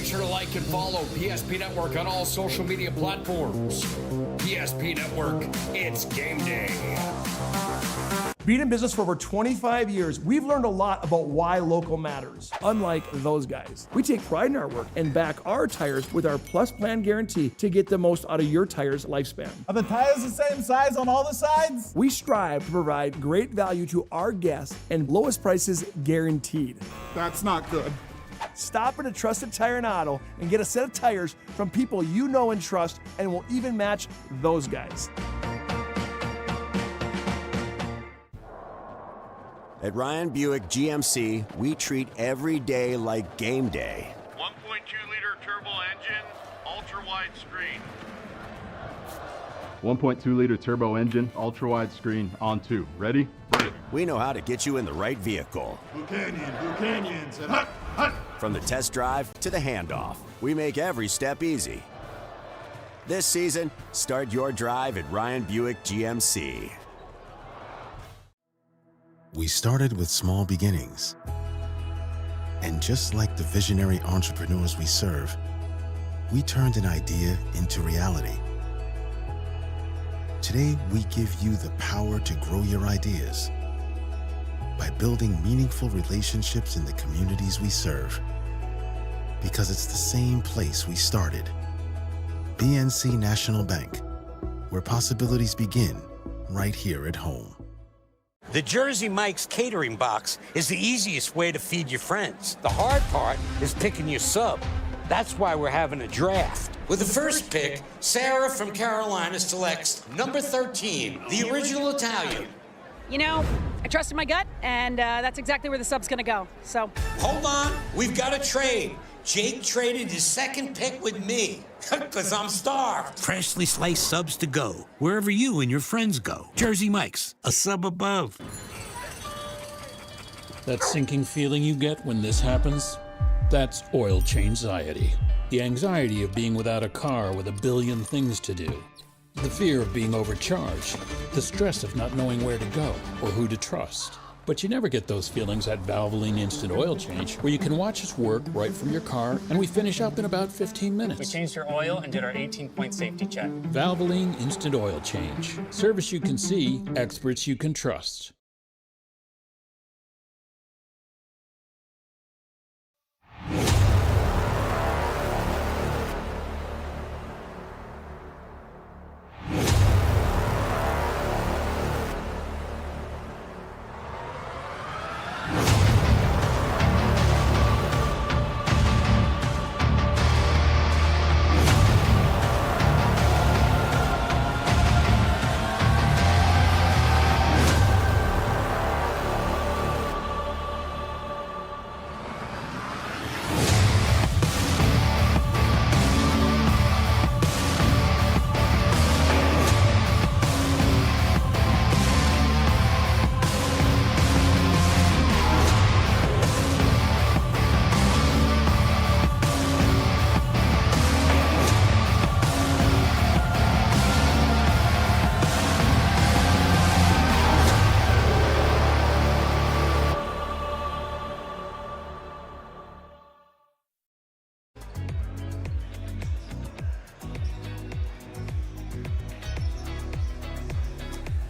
make sure to like and follow PSP Network on all social media platforms. PSP Network, it's game day. Being in business for over 25 years, we've learned a lot about why local matters. Unlike those guys, we take pride in our work and back our tires with our Plus Plan guarantee to get the most out of your tire's lifespan. Are the tires the same size on all the sides? We strive to provide great value to our guests and lowest prices guaranteed. That's not good. Stop at a trusted tire and auto and get a set of tires from people you know and trust, and will even match those guys. At Ryan Buick GMC, we treat every day like game day. 1.2-liter turbo engine, ultra-wide screen. 1.2-liter turbo engine, ultra-wide screen, on 2. Ready? We know how to get you in the right vehicle. Blue Canyons, and hut, hut. From the test drive to the handoff, we make every step easy. This season, start your drive at Ryan Buick GMC. We started with small beginnings. And just like the visionary entrepreneurs we serve, we turned an idea into reality. Today, we give you the power to grow your ideas by building meaningful relationships in the communities we serve. Because it's the same place we started. BNC National Bank, where possibilities begin right here at home. The Jersey Mike's catering box is the easiest way to feed your friends. The hard part is picking your sub. That's why we're having a draft. With the first pick, Sarah from Carolina selects number 13, the original Italian. You know, I trusted my gut, and that's exactly where the sub's gonna go, so. Hold on, we've got a trade. Jake traded his second pick with me, because I'm starved. Freshly sliced subs to go, wherever you and your friends go. Jersey Mike's, a sub above. That sinking feeling you get when this happens? That's oil change-anxiety. The anxiety of being without a car with a billion things to do. The fear of being overcharged. The stress of not knowing where to go or who to trust. But you never get those feelings at Valvoline Instant Oil Change, where you can watch us work right from your car, and we finish up in about 15 minutes. We changed your oil and did our 18-point safety check. Valvoline Instant Oil Change. Service you can see, experts you can trust.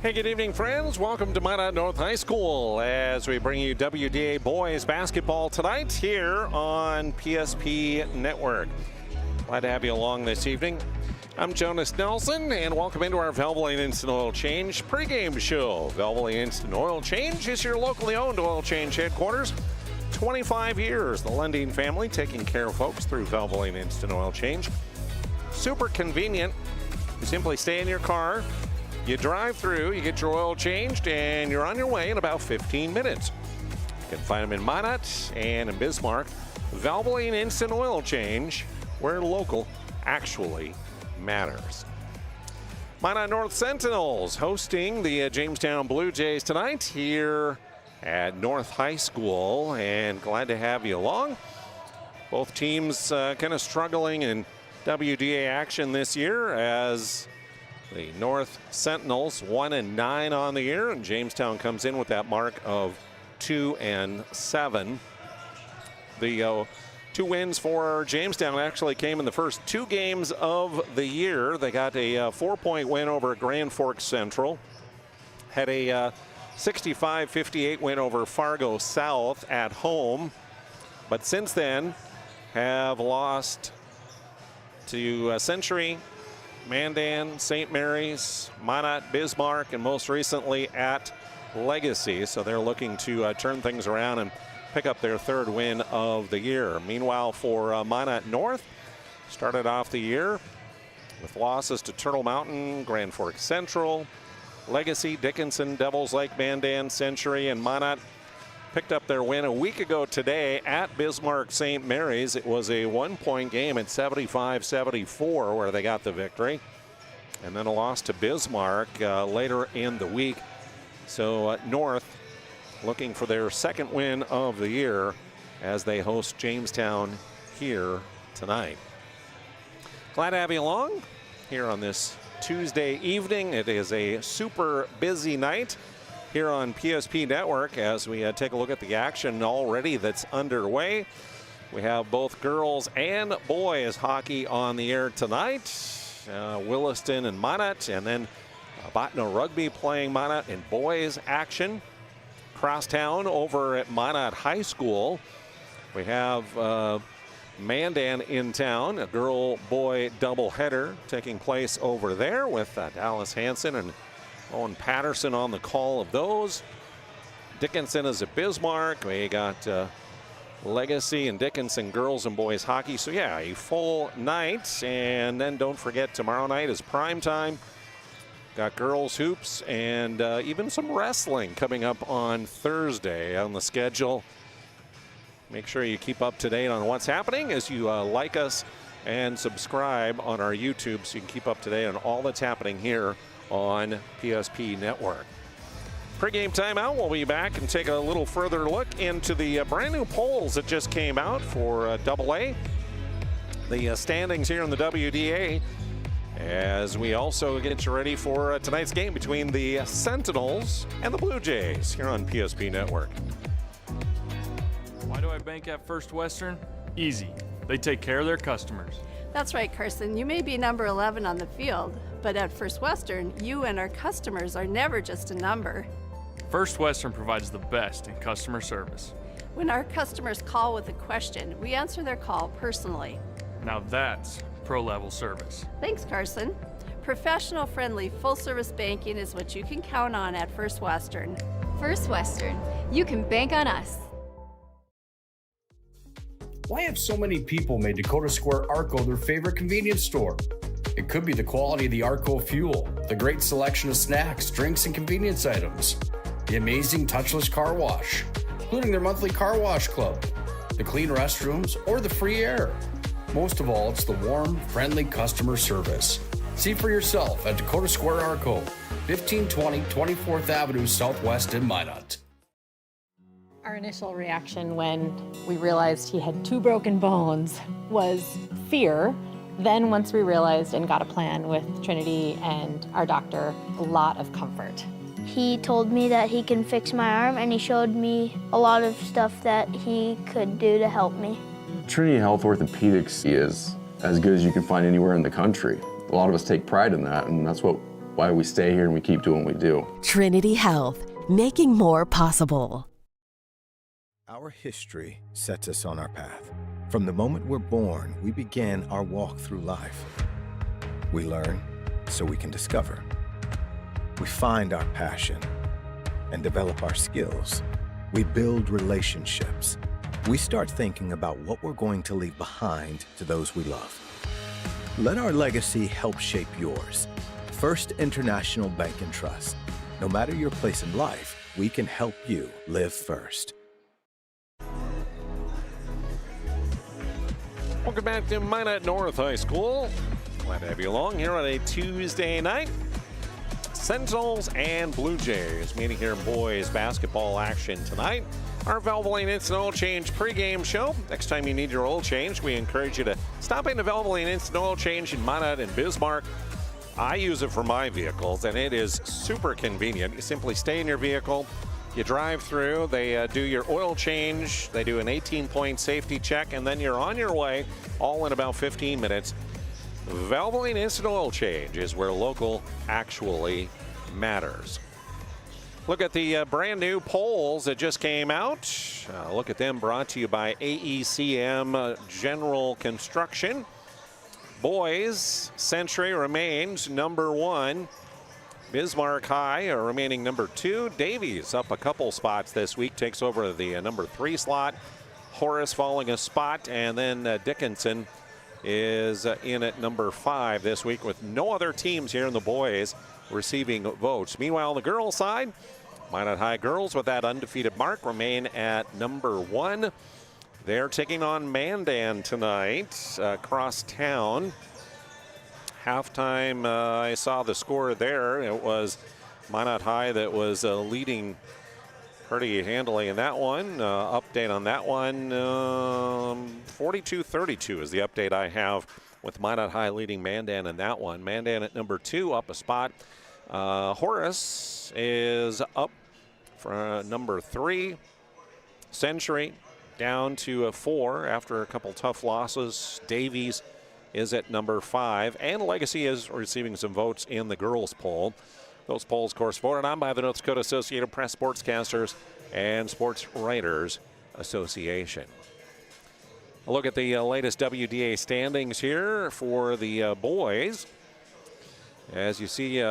Hey, good evening, friends. Welcome to Minot North High School as we bring you WDA boys basketball tonight here on PSP Network. Glad to have you along this evening. I'm Jonas Nelson, and welcome into our Valvoline Instant Oil Change pregame show. Valvoline Instant Oil Change is your locally owned oil change headquarters. 25 years, the Lundin family taking care of folks through Valvoline Instant Oil Change. Super convenient. You simply stay in your car. You drive through, you get your oil changed, and you're on your way in about 15 minutes. You can find them in Minot and in Bismarck. Valvoline Instant Oil Change, where local actually matters. Minot North Sentinels hosting the Jamestown Blue Jays tonight here at North High School, and glad to have you along. Both teams kind of struggling in WDA action this year as the North Sentinels 1-9 on the year, and Jamestown comes in with that mark of 2-7. The 2 wins for Jamestown actually came in the first 2 games of the year. They got a 4-point win over Grand Forks Central. Had a 65-58 win over Fargo South at home. But since then have lost to Century, Mandan, St. Mary's, Minot, Bismarck, and most recently at Legacy. So they're looking to turn things around and pick up their 3rd win of the year. Meanwhile, for Minot North, started off the year with losses to Turtle Mountain, Grand Forks Central, Legacy, Dickinson, Devils Lake, Mandan, Century, and Minot picked up their win a week ago today at Bismarck St. Mary's. It was a 1-point game at 75-74 where they got the victory. And then a loss to Bismarck later in the week. So North looking for their 2nd win of the year as they host Jamestown here tonight. Glad to have you along here on this Tuesday evening. It is a super busy night here on PSP Network as we take a look at the action already that's underway. We have both girls and boys hockey on the air tonight. Williston and Minot, and then Botno Rugby playing Minot in boys action. Crosstown over at Minot High School. We have Mandan in town, a girl-boy doubleheader taking place over there with Dallas Hansen and Owen Patterson on the call of those. Dickinson is at Bismarck. We got Legacy and Dickinson girls and boys hockey. So yeah, a full night. And then don't forget, tomorrow night is prime time. Got girls hoops and even some wrestling coming up on Thursday on the schedule. Make sure you keep up to date on what's happening as you like us and subscribe on our YouTube so you can keep up to date on all that's happening here on PSP Network. Pregame timeout. We'll be back and take a little further look into the brand new polls that just came out for AA. The standings here in the WDA as we also get you ready for tonight's game between the Sentinels and the Blue Jays here on PSP Network. Why do I bank at First Western? Easy. They take care of their customers. That's right, Carson. You may be number 11 on the field, but at First Western, you and our customers are never just a number. First Western provides the best in customer service. When our customers call with a question, we answer their call personally. Now that's pro-level service. Thanks, Carson. Professional, friendly, full-service banking is what you can count on at First Western. First Western, you can bank on us. Why have so many people made Dakota Square Arco their favorite convenience store? It could be the quality of the Arco fuel, the great selection of snacks, drinks, and convenience items, the amazing touchless car wash, including their monthly car wash club, the clean restrooms, or the free air. Most of all, it's the warm, friendly customer service. See for yourself at Dakota Square Arco, 1520 24th Avenue Southwest in Minot. Our initial reaction when we realized he had 2 broken bones was fear. Then once we realized and got a plan with Trinity and our doctor, a lot of comfort. He told me that he can fix my arm, and he showed me a lot of stuff that he could do to help me. Trinity Health Orthopedics is as good as you can find anywhere in the country. A lot of us take pride in that, and that's why we stay here and we keep doing what we do. Trinity Health, making more possible. Our history sets us on our path. From the moment we're born, we begin our walk through life. We learn so we can discover. We find our passion and develop our skills. We build relationships. We start thinking about what we're going to leave behind to those we love. Let our legacy help shape yours. First International Bank and Trust. No matter your place in life, we can help you live first. Welcome back to Minot North High School. Glad to have you along here on a Tuesday night. Sentinels and Blue Jays meeting here in boys basketball action tonight. Our Valvoline Instant Oil Change pregame show. Next time you need your oil change, we encourage you to stop into Valvoline Instant Oil Change in Minot and Bismarck. I use it for my vehicles, and it is super convenient. You simply stay in your vehicle, You drive through, they do your oil change, they do an 18-point safety check, and then you're on your way, all in about 15 minutes. Valvoline Instant Oil Change is where local actually matters. Look at the brand new polls that just came out. Look at them, brought to you by AECM General Construction. Boys, Century remains number 1. Bismarck High are remaining number 2. Davies up a couple spots this week, takes over the number 3 slot. Horace falling a spot, and then Dickinson is in at number 5 this week, with no other teams here in the boys receiving votes. Meanwhile, on the girls' side, Minot High girls with that undefeated mark remain at number 1. They're taking on Mandan tonight across town. Halftime, I saw the score there. It was Minot High that was leading pretty handily in that one. Update on that one, 42-32 is the update I have, with Minot High leading Mandan in that one. Mandan at number 2, up a spot. Horace is up for number 3. Century down to 4 after a couple tough losses. Davies is at number 5, and Legacy is receiving some votes in the girls' poll. Those polls, of course, voted on by the North Dakota Associated Press Sportscasters and Sports Writers Association. A look at the latest WDA standings here for the boys. As you see,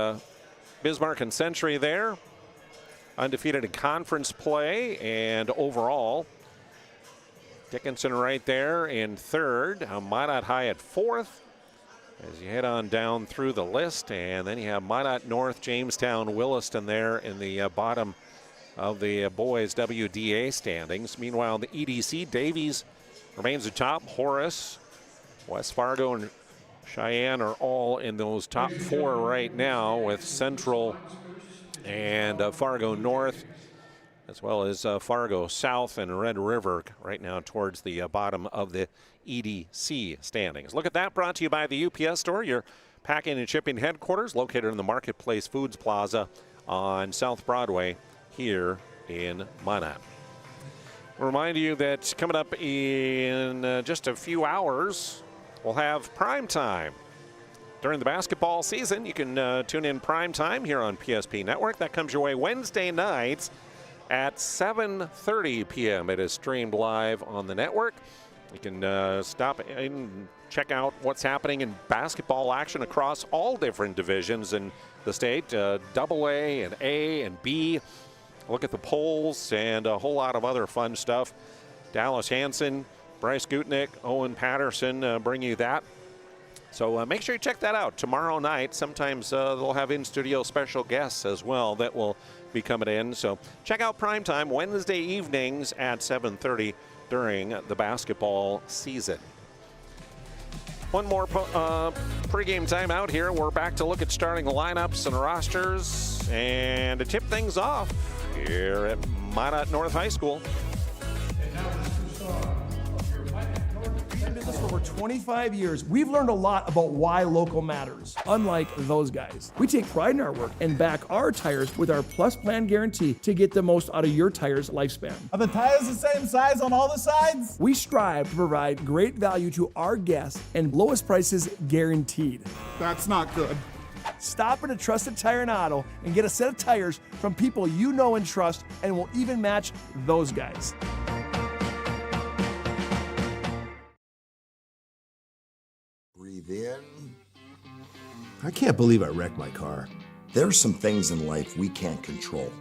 Bismarck and Century there, undefeated in conference play and overall. Dickinson right there in 3rd. Minot High at 4th. As you head on down through the list, and then you have Minot North, Jamestown, Williston there in the bottom of the boys' WDA standings. Meanwhile, the EDC, Davies remains atop. Horace, West Fargo, and Cheyenne are all in those top 4 right now, with Central and Fargo North, as well as Fargo South and Red River right now towards the bottom of the EDC standings. Look at that, brought to you by the UPS Store, your packing and shipping headquarters, located in the Marketplace Foods Plaza on South Broadway here in Minot. I'll remind you that coming up in just a few hours, we'll have prime time. During the basketball season, you can tune in prime time here on PSP Network. That comes your way Wednesday nights at 7:30 p.m. It is streamed live on the network. You can stop and check out what's happening in basketball action across all different divisions in the state, AA and A and B. Look at the polls and a whole lot of other fun stuff. Dallas Hansen, Bryce Gutnick, Owen Patterson bring you that. So make sure you check that out tomorrow night. Sometimes they'll have in-studio special guests as well that will be coming in. So check out Primetime Wednesday evenings at 7:30 during the basketball season. One more pregame timeout here. We're back to look at starting lineups and rosters, and to tip things off here at Minot North High School. In business for over 25 years, we've learned a lot about why local matters. Unlike those guys, we take pride in our work and back our tires with our Plus Plan guarantee to get the most out of your tire's lifespan. Are the tires the same size on all the sides? We strive to provide great value to our guests and lowest prices guaranteed. That's not good. Stop at a trusted tire and auto and get a set of tires from people you know and trust, and will even match those guys. Breathe in. I can't believe I wrecked my car. There's some things in life we can't control,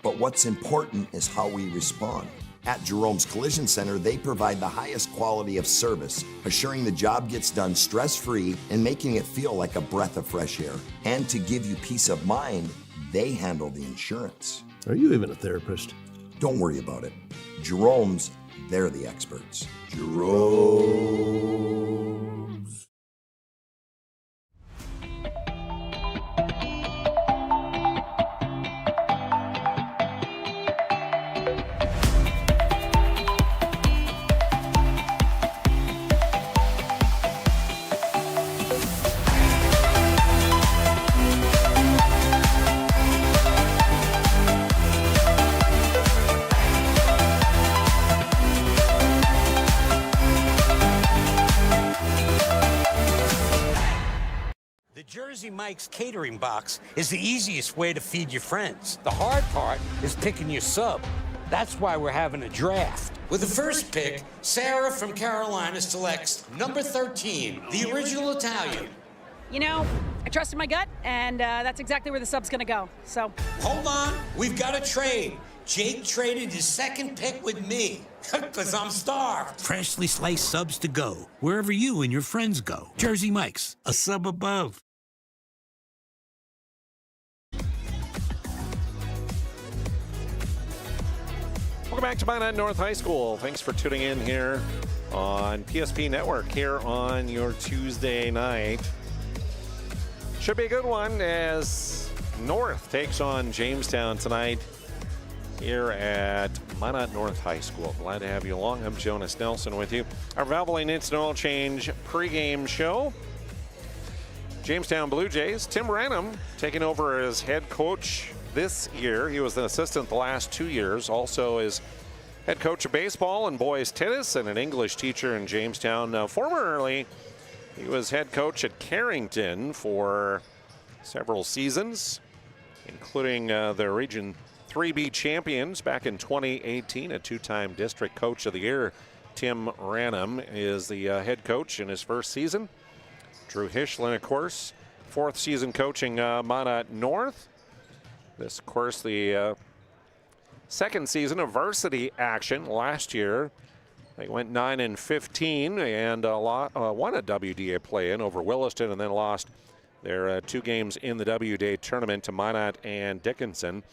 but what's important is how we respond. At Jerome's Collision Center, they provide the highest quality of service, assuring the job gets done stress-free and making it feel like a breath of fresh air. And to give you peace of mind, they handle the insurance. Are you even a therapist? Don't worry about it. Jerome's, they're the experts. Jerome's. Mike's catering box is the easiest way to feed your friends. The hard part is picking your sub. That's why we're having a draft. With the first pick, Sarah from Carolina selects number 13, the original Italian. You know, I trusted my gut, and that's exactly where the sub's going to go. So. Hold on, we've got a trade. Jake traded his second pick with me, because I'm starved. Freshly sliced subs to go, wherever you and your friends go. Jersey Mike's, a sub above. Welcome back to Minot North High School. Thanks for tuning in here on PSP Network here on your Tuesday night. Should be a good one as North takes on Jamestown tonight here at Minot North High School. Glad to have you along. I'm Jonas Nelson with you. Our Valvoline Instant Oil Change pregame show. Jamestown Blue Jays, Tim Ranham taking over as head coach this year. He was an assistant the last 2 years. Also is head coach of baseball and boys tennis and an English teacher in Jamestown. Formerly, he was head coach at Carrington for several seasons, including the Region 3B champions back in 2018, a two-time district coach of the year. Tim Ranham is the head coach in his first season. Drew Hischlin, of course, fourth season coaching Minot North. This, of course, the second season of varsity action. Last year, they went 9-15 and won a WDA play-in over Williston, and then lost their 2 games in the WDA tournament to Minot and Dickinson.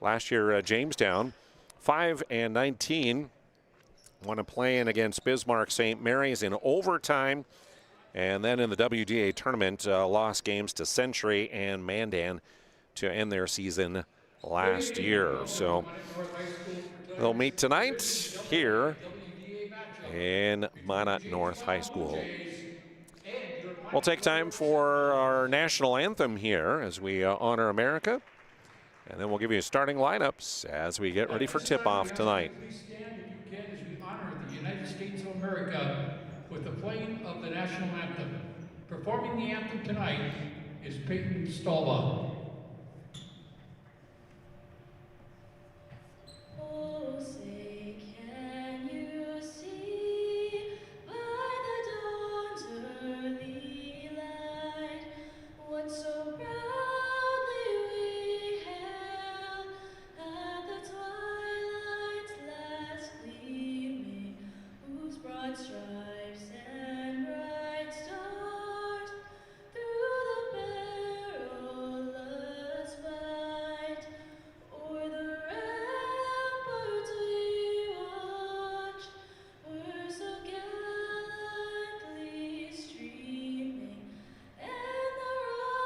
Last year, Jamestown, 5-19, won a play-in against Bismarck St. Mary's in overtime, and then in the WDA tournament, lost games to Century and Mandan to end their season last year. So they'll meet tonight here in Minot North High School. We'll take time for our national anthem here as we honor America, and then we'll give you starting lineups as we get ready for tip-off tonight. Please stand if you can as we honor the United States of America with the playing of the national anthem. Performing the anthem tonight is Peyton Stallbaugh. Oh, say, can you see by the dawn's early light what so proudly we hailed at the twilight's last gleaming, whose broad stripes and bright stars through the perilous fight o'er the ramparts we watched were so gallantly streaming, and the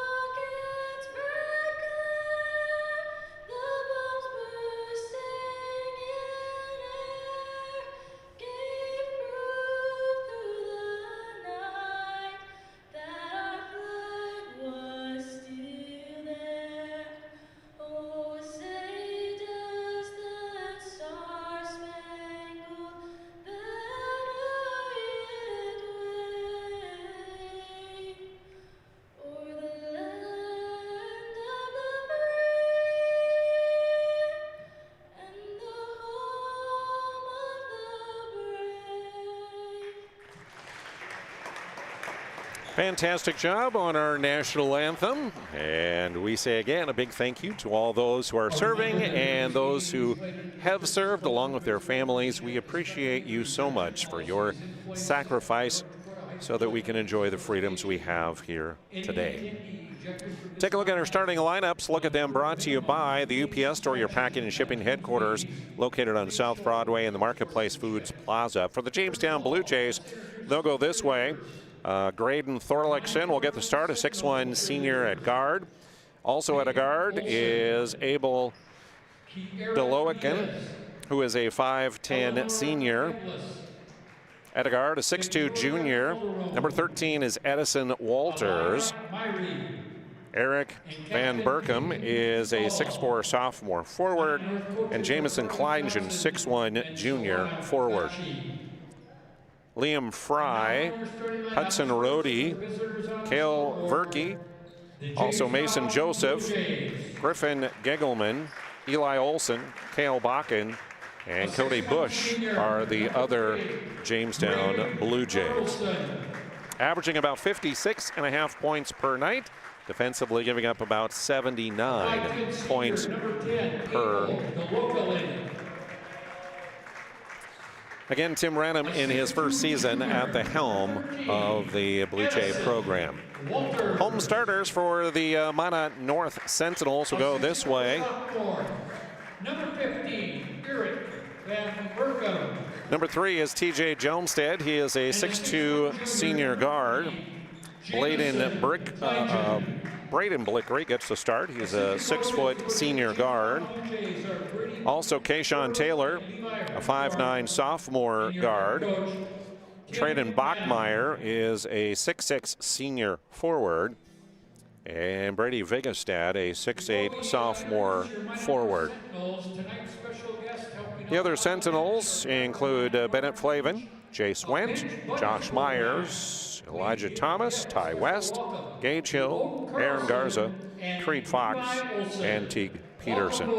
rocket's bright glare, the bombs bursting in air, gave proof through the night that our flag was still there. Oh, say does that star-spangled banner yet wave o'er the land of the free and the home of the brave? Fantastic job on our national anthem. And we say again a big thank you to all those who are serving and those who have served along with their families. We appreciate you so much for your sacrifice so that we can enjoy the freedoms we have here today. Take a look at our starting lineups. Look at them brought to you by the UPS Store, your packing and shipping headquarters, located on South Broadway in the Marketplace Foods Plaza. For the Jamestown Blue Jays, they'll go this way. Graydon Thorlickson will get the start, a 6'1" senior at guard. Also at a guard is Abel Deloican, who is a 5'10" senior. At a guard, a 6'2" junior. Number 13 is Edison Walters. Eric Van Berkham is a 6'4" sophomore forward. And Jamison Kleingen, 6'1" junior forward. Liam Fry, Hudson Rohde, Cale Verke, Also Mason Joseph, Griffin Gegelman, Eli Olson, Kale Bakken, and Cody Bush are the other Jamestown Blue Jays. Averaging about 56.5 points per night. Defensively giving up about 79 points per. Again, Tim Ranham in his first season at the helm of the Blue Jay program. Home starters for the Minot North Sentinels will go this way. Number 15, Eric Van Berkum. Number 3 is TJ Jomstead. He is a 6'2 senior guard. Braden Blickery gets the start. He's a 6-foot senior guard. Also Kayshawn Taylor, a 5'9 sophomore guard. Traden Bachmeyer is a 6'6 senior forward. And Brady Vigastad, a 6'8 sophomore forward. The other Sentinels include Bennett Flavin, Jace Wendt, Josh Myers, Elijah Thomas, Ty West, Gage Hill, Aaron Garza, Creed Fox, and Teague Peterson.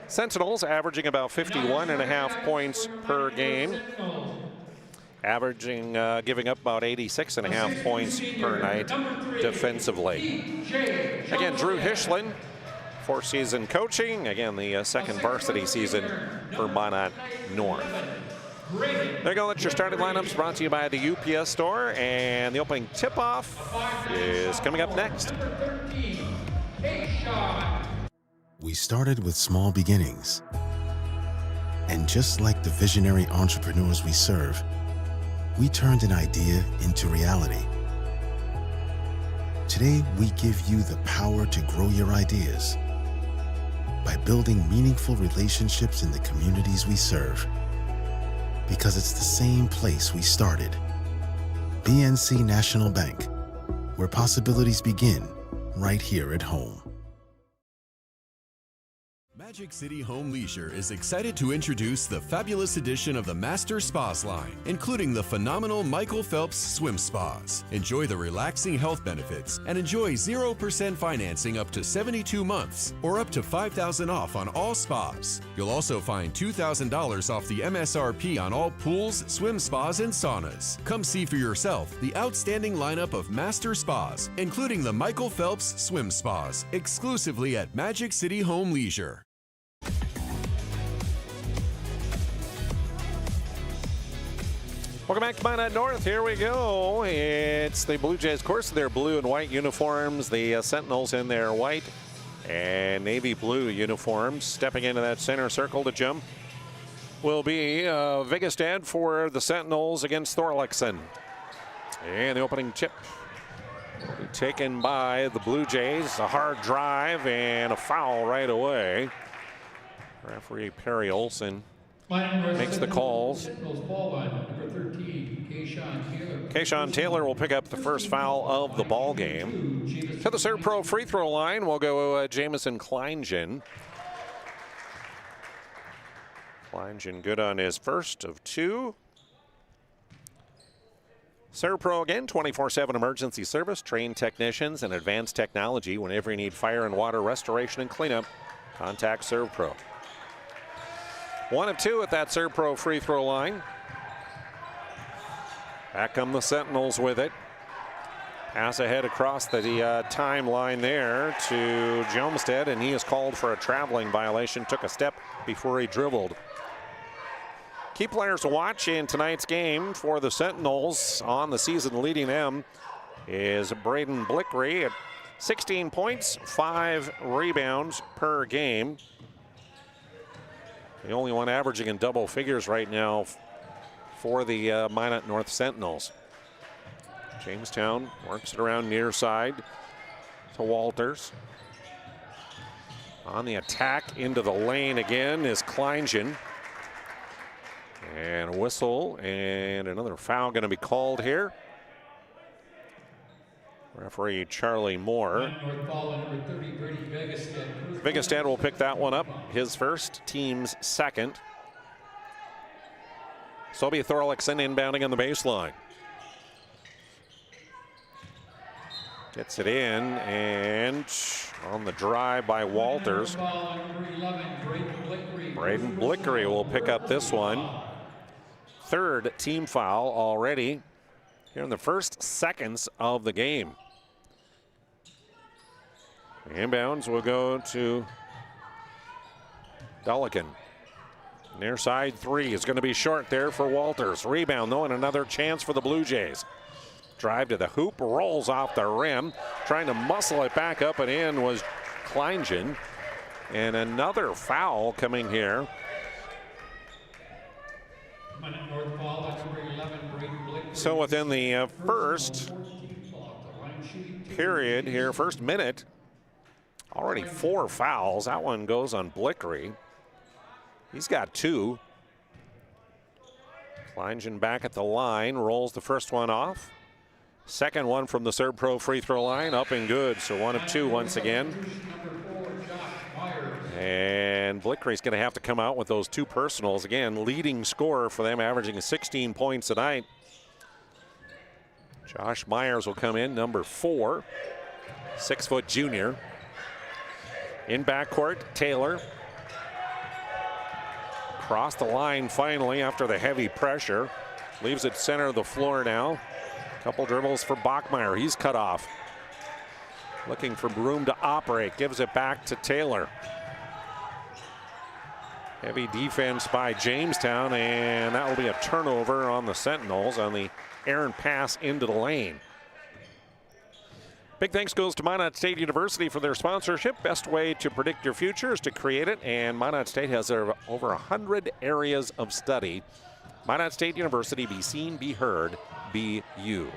Sentinels averaging about 51.5 points per game. Averaging, giving up about 86.5 points per night defensively. Again, Drew Hishlin, 4th season coaching. Again, the second varsity season for Minot North. There you go, that's your starting lineups brought to you by the UPS store. And the opening tip-off is coming up next. We started with small beginnings. And just like the visionary entrepreneurs we serve, we turned an idea into reality. Today, we give you the power to grow your ideas by building meaningful relationships in the communities we serve. Because it's the same place we started. BNC National Bank, where possibilities begin right here at home. Magic City Home Leisure is excited to introduce the fabulous edition of the Master Spas line, including the phenomenal Michael Phelps Swim Spas. Enjoy the relaxing health benefits and enjoy 0% financing up to 72 months or up to $5,000 off on all spas. You'll also find $2,000 off the MSRP on all pools, swim spas, and saunas. Come see for yourself the outstanding lineup of Master Spas, including the Michael Phelps Swim Spas, exclusively at Magic City Home Leisure. Welcome back to Minot North. Here we go. It's the Blue Jays, of course, their blue and white uniforms. The Sentinels in their white and navy blue uniforms. Stepping into that center circle to jump will be Vigastad for the Sentinels against Thorlickson. And the opening tip will be taken by the Blue Jays. A hard drive and a foul right away. Referee Perry Olson makes the calls. Kayshawn Taylor will pick up the first foul of the ball game. To the Serve Pro free throw line will go Jamison Kleingen. Kleingen good on his first of 2. Serve Pro again, 24/7 emergency service, trained technicians and advanced technology. Whenever you need fire and water restoration and cleanup, contact Serve Pro. 1 of 2 at that Serve Pro free throw line. Back come the Sentinels with it. Pass ahead across the timeline there to Jomstead, and he is called for a traveling violation. Took a step before he dribbled. Key players to watch in tonight's game for the Sentinels on the season leading them is Braden Blickery at 16 points, 5 rebounds per game. The only one averaging in double figures right now for the Minot North Sentinels. Jamestown works it around near side to Walters. On the attack into the lane again is Kleingen. And a whistle and another foul going to be called here. Referee Charlie Moore. Vigastad will pick that one up, his first, team's second. So it'll be Thorlickson inbounding on the baseline. Gets it in, and on the drive by Walters. Braden Blickery will pick up this one. Third team foul already here in the first seconds of the game. The inbounds will go to Delican. Near side three is going to be short there for Walters. Rebound though, and another chance for the Blue Jays. Drive to the hoop, rolls off the rim. Trying to muscle it back up and in was Kleingen. And another foul coming here. So within the first period here, first minute, already 4 fouls. That one goes on Blickery. He's got 2. Kleingen back at the line, rolls the first one off. Second one from the Serb Pro free throw line, up and good. So 1 of 2 once again. And Blickery's going to have to come out with those 2 personals. Again, leading scorer for them, averaging 16 points tonight. Josh Myers will come in, number 4, 6-foot junior. In backcourt, Taylor. Across the line finally after the heavy pressure. Leaves it center of the floor now. Couple dribbles for Bachmeyer. He's cut off. Looking for room to operate. Gives it back to Taylor. Heavy defense by Jamestown, and that will be a turnover on the Sentinels on the errant pass into the lane. Big thanks goes to Minot State University for their sponsorship. Best way to predict your future is to create it, and Minot State has over 100 areas of study. Minot State University, be seen, be heard, be you.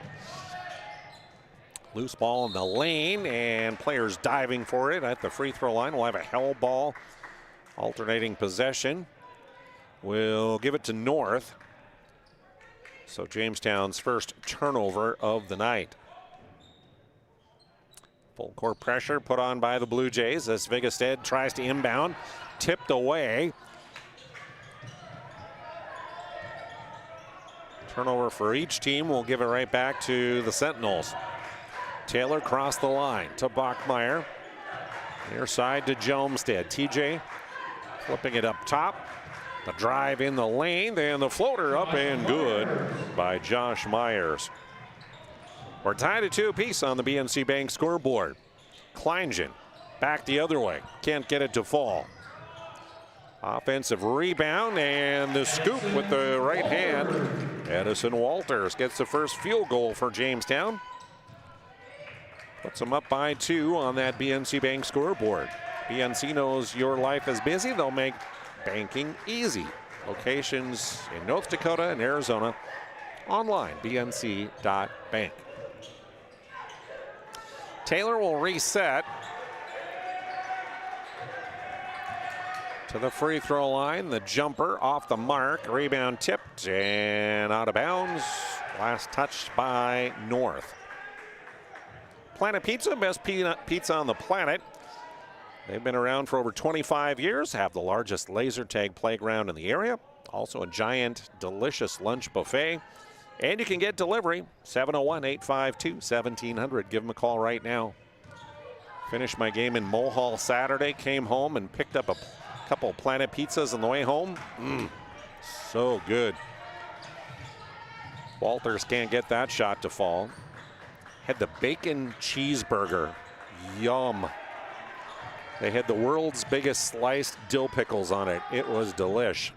Loose ball in the lane, and players diving for it at the free throw line. We'll have a hell ball, alternating possession. We'll give it to North. So Jamestown's first turnover of the night. Full court pressure put on by the Blue Jays as Vigestad tries to inbound, tipped away. Turnover for each team. We'll give it right back to the Sentinels. Taylor crossed the line to Bachmeyer. Near side to Jomstead. TJ flipping it up top. The drive in the lane, then the floater up and good by Josh Myers. We're tied at 2 apiece on the BNC Bank scoreboard. Kleingen back the other way. Can't get it to fall. Offensive rebound and the scoop with the right hand. Edison Walters gets the first field goal for Jamestown. Puts them up by 2 on that BNC Bank scoreboard. BNC knows your life is busy. They'll make banking easy. Locations in North Dakota and Arizona. Online, bnc.bank. Taylor will reset to the free throw line. The jumper off the mark. Rebound tipped and out of bounds. Last touched by North. Planet Pizza, best peanut pizza on the planet. They've been around for over 25 years, have the largest laser tag playground in the area. Also a giant, delicious lunch buffet. And you can get delivery, 701-852-1700. Give them a call right now. Finished my game in Mohall Saturday, came home and picked up a couple Planet Pizzas on the way home. So good. Walters can't get that shot to fall. Had the bacon cheeseburger. Yum. They had the world's biggest sliced dill pickles on it. It was delish.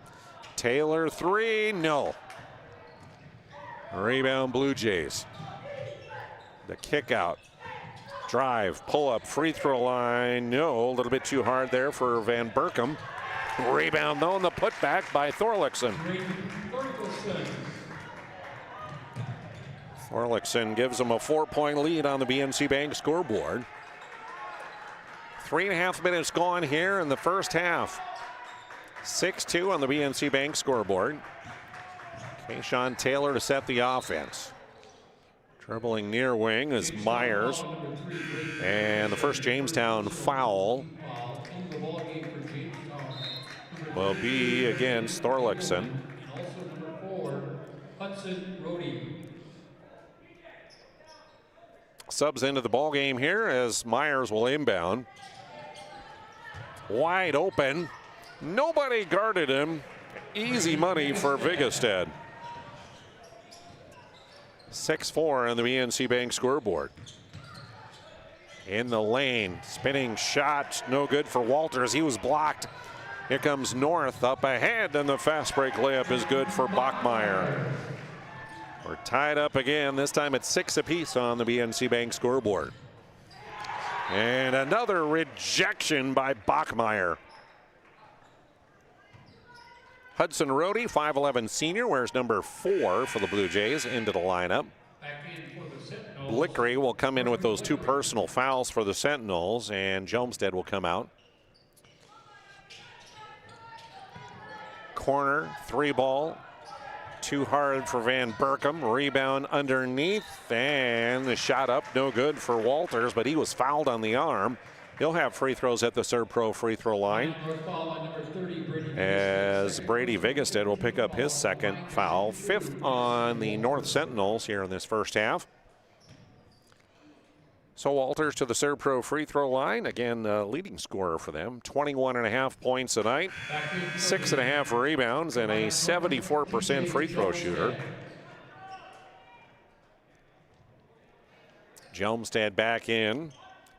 Taylor 3, no. Rebound Blue Jays. The kick out. Drive, pull up, free throw line. No, a little bit too hard there for Van Berkom. Rebound though, and the putback by Thorlickson. Thorlickson gives them a 4-point lead on the BNC Bank scoreboard. 3.5 minutes gone here in the first half. 6-2 on the BNC Bank scoreboard. Kayshawn Taylor to set the offense. Dribbling near wing is Myers. And the first Jamestown foul will be against Thorlickson. subs into the ball game here as Myers will inbound. Wide open. Nobody guarded him. Easy money for Vigestad. 6-4 on the BNC Bank scoreboard. In the lane, spinning shot, no good for Walters. He was blocked. Here comes North up ahead, and the fast break layup is good for Bachmeyer. We're tied up again. This time it's 6 apiece on the BNC Bank scoreboard. And another rejection by Bachmeyer. Hudson Rohde, 5'11 senior, wears number 4 for the Blue Jays into the lineup. Blickery will come in with those 2 personal fouls for the Sentinels, and Jomstead will come out. Corner, 3 ball. Too hard for Van Berkom. Rebound underneath, and the shot up, no good for Walters, but he was fouled on the arm. He'll have free throws at the Servpro free throw line, as Brady Vigestad will pick up his 2nd foul, 5th on the North Sentinels here in this first half. So Walters to the Servpro free throw line, again leading scorer for them, 21.5 points a night, 6.5 rebounds, and a 74% free throw shooter. Jomstead back in.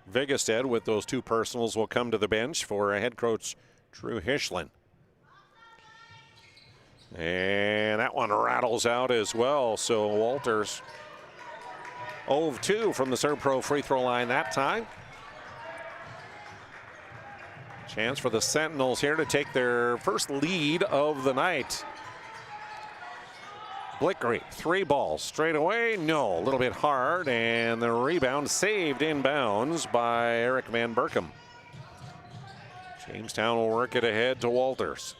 Vigestad with those 2 personals will come to the bench for head coach Drew Hischlin. And that one rattles out as well. So Walters 0 of 2 from the Servpro free throw line that time. Chance for the Sentinels here to take their first lead of the night. Blickery, 3 balls straight away. No, a little bit hard, and the rebound saved inbounds by Eric Van Berkom. Jamestown will work it ahead to Walters.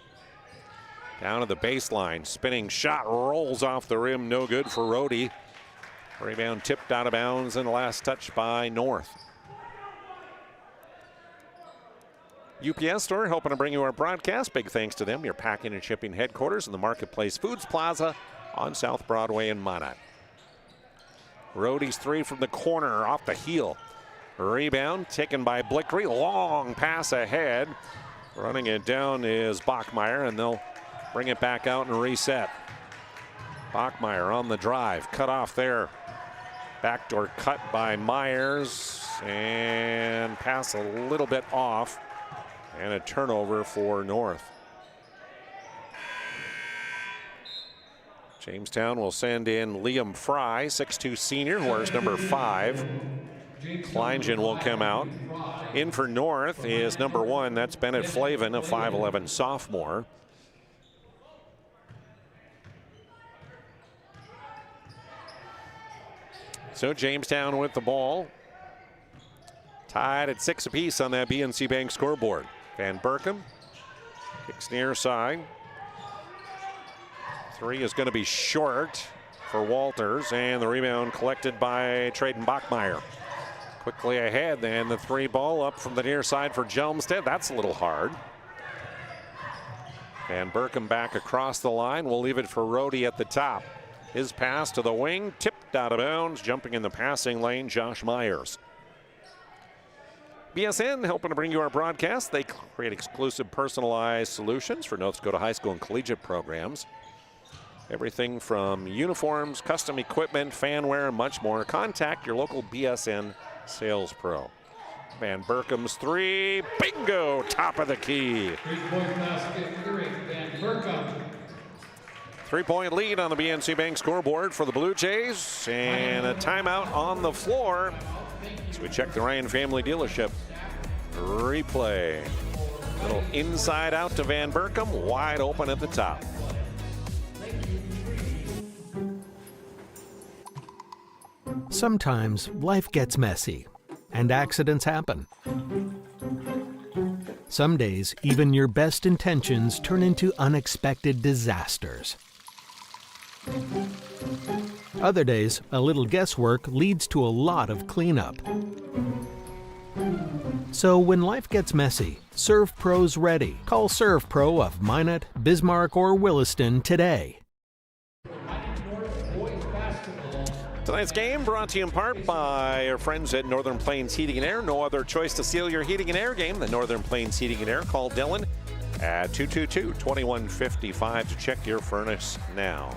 Down to the baseline, spinning shot rolls off the rim, no good for Rohde. Rebound tipped out of bounds, and the last touch by North. UPS Store helping to bring you our broadcast. Big thanks to them, your packing and shipping headquarters in the Marketplace Foods Plaza on South Broadway in Minot. Rohde's 3 from the corner off the heel. Rebound taken by Blickery. Long pass ahead. Running it down is Bachmeyer, and they'll bring it back out and reset. Bachmeyer on the drive. Cut off there. Backdoor cut by Myers, and pass a little bit off, and a turnover for North. Jamestown will send in Liam Fry, 6'2 senior, who wears number 5. Kleingen will come out. In for North is number 1. That's Bennett Flavin, a 5'11 sophomore. So Jamestown with the ball. Tied at 6 apiece on that BNC Bank scoreboard. Van Berkom kicks near side. 3 is going to be short for Walters, and the rebound collected by Traden Bachmeyer. Quickly ahead, then the 3 ball up from the near side for Jomstead. That's a little hard. Van Berkom back across the line. We'll leave it for Rohde at the top. His pass to the wing, tipped out of bounds. Jumping in the passing lane, Josh Myers. BSN helping to bring you our broadcast. They create exclusive personalized solutions for North Dakota high school and collegiate programs. Everything from uniforms, custom equipment, fanware, and much more. Contact your local BSN sales pro. Van Berkom's 3, bingo, top of the key. 3-point basket for Van Berkom. 3-point lead on the BNC Bank scoreboard for the Blue Jays, and a timeout on the floor as we check the Ryan Family Dealership replay. Little inside out to Van Berkom, wide open at the top. Sometimes life gets messy and accidents happen. Some days, even your best intentions turn into unexpected disasters. Other days, a little guesswork leads to a lot of cleanup. So when life gets messy, ServPro's ready. Call ServPro of Minot, Bismarck, or Williston today. Tonight's game brought to you in part by our friends at Northern Plains Heating and Air. No other choice to seal your heating and air game than Northern Plains Heating and Air. Call Dylan at 222-2155 to check your furnace now.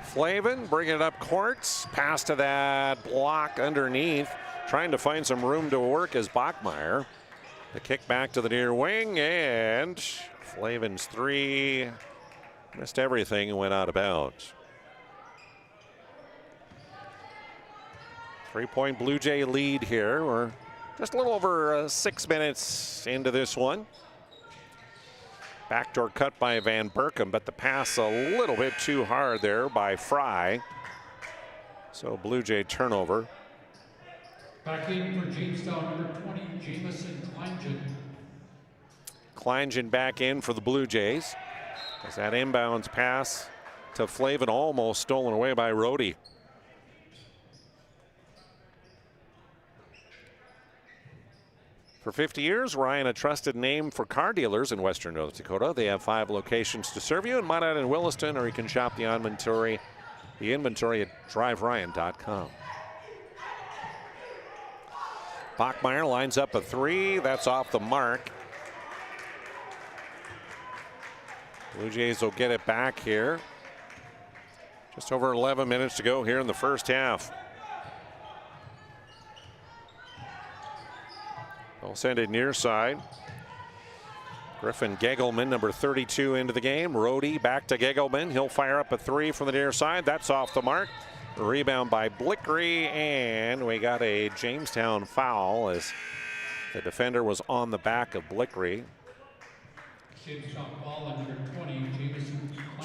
Flavin bringing it up courts. Pass to that block underneath. Trying to find some room to work as Bachmeyer. The kick back to the near wing, and Flavin's three missed everything and went out of bounds. 3-point Blue Jay lead here. We're just a little over 6 minutes into this one. Backdoor cut by Van Berkom, but the pass a little bit too hard there by Fry. So Blue Jay turnover. Back in for Jamestown, number 20, Jameson Kleingen. Kleingen back in for the Blue Jays. As that inbounds pass to Flavin almost stolen away by Rhodey. For 50 years, Ryan, a trusted name for car dealers in Western North Dakota. They have 5 locations to serve you in Minot and Williston, or you can shop the inventory at driveryan.com. Bachmeyer lines up a 3. That's off the mark. Blue Jays will get it back here. Just over 11 minutes to go here in the first half. They'll send it near side. Griffin Gegelman, number 32, into the game. Rhodey back to Gegelman. He'll fire up a 3 from the near side. That's off the mark. Rebound by Blickery, and we got a Jamestown foul as the defender was on the back of Blickery.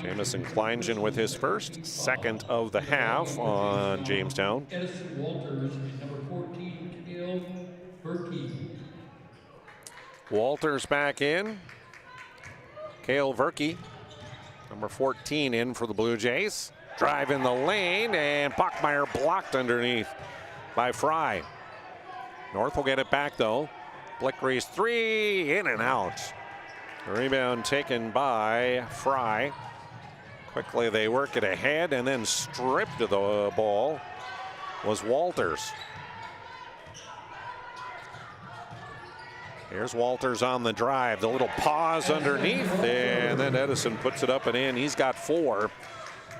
Jameson Kleingen with his first, second of the half on Jamestown. Edison Walters and number 14, Cale Verkey. Walters back in. Cale Verkey, number 14, in for the Blue Jays. Drive in the lane, and Bachmeyer blocked underneath by Fry. North will get it back, though. Blickery's 3, in and out. Rebound taken by Fry. Quickly they work it ahead, and then stripped of the ball was Walters. Here's Walters on the drive. The little pause underneath, and then Edison puts it up and in. He's got 4.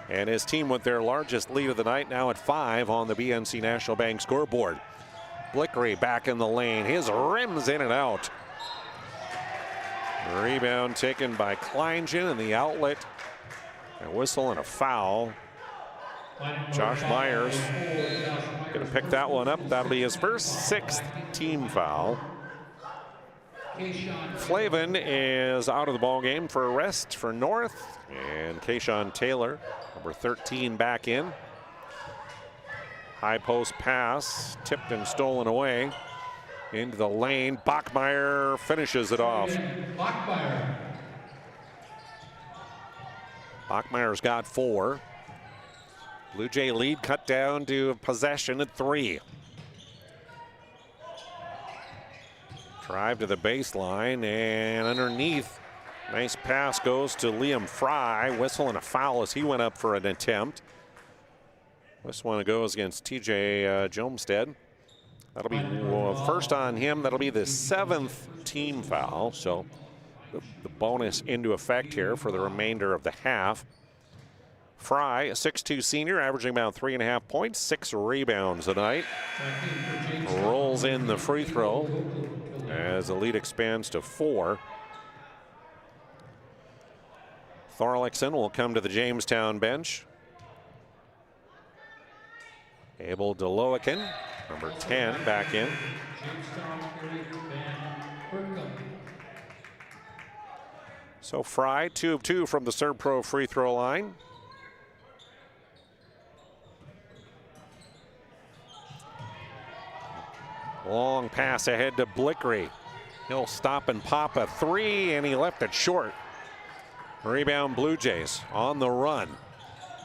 And his team with their largest lead of the night, now at 5 on the BNC National Bank scoreboard. Blickery back in the lane. His rims in and out. Rebound taken by Kleingen in the outlet. A whistle and a foul. Josh Myers going to pick that one up. That'll be his first, 6th team foul. Flavin is out of the ball game for a rest for North, and Kayshawn Taylor, number 13, back in. High post pass, tipped and stolen away into the lane. Bachmeyer finishes it off. Bachmeyer's got 4. Blue Jay lead cut down to possession at 3. Drive to the baseline, and underneath, nice pass goes to Liam Fry. Whistle and a foul as he went up for an attempt. This one goes against TJ Jomstead. That'll be first on him. That'll be the 7th team foul. So the bonus into effect here for the remainder of the half. Fry, a 6'2" senior, averaging about 3.5 points, 6 rebounds tonight. Rolls in the free throw as the lead expands to 4. Thorlickson will come to the Jamestown bench. Abel DeLoican, number 10, back in. So Fry, 2 of 2 from the Servpro free throw line. Long pass ahead to Blickery. He'll stop and pop a 3, and he left it short. Rebound Blue Jays on the run.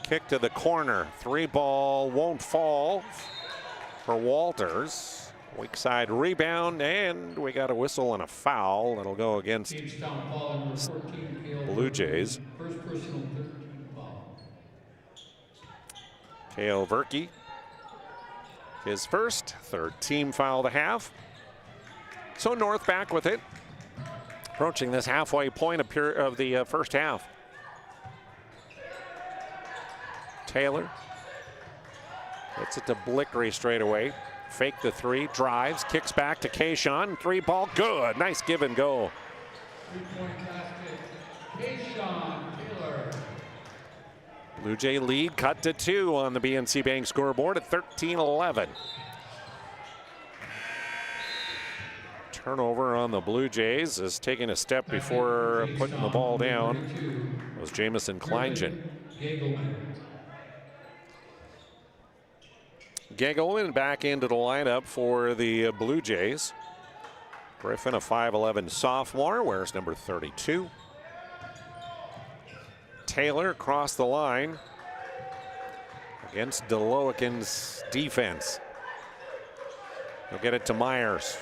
Kick to the corner. 3 ball won't fall for Walters. Weak side rebound, and we got a whistle and a foul. That'll go against Blue Jays. First personal 13 foul. Teo Verke, his first, third team foul of the half. So North back with it, approaching this halfway point of the first half. Taylor gets it to Blickery straight away. Fake the three, drives, kicks back to Kayshawn. Three ball, good. Nice give and go. 3-point basket, Kayshawn Taylor. Blue Jay lead cut to 2 on the BNC Bank scoreboard at 13-11. Turnover on the Blue Jays is taking a step before putting the ball down. It was Jamison Kleingen. Gegelman back into the lineup for the Blue Jays. Griffin, a 5'11 sophomore, wears number 32. Taylor across the line against DeLoakin's defense. He'll get it to Myers.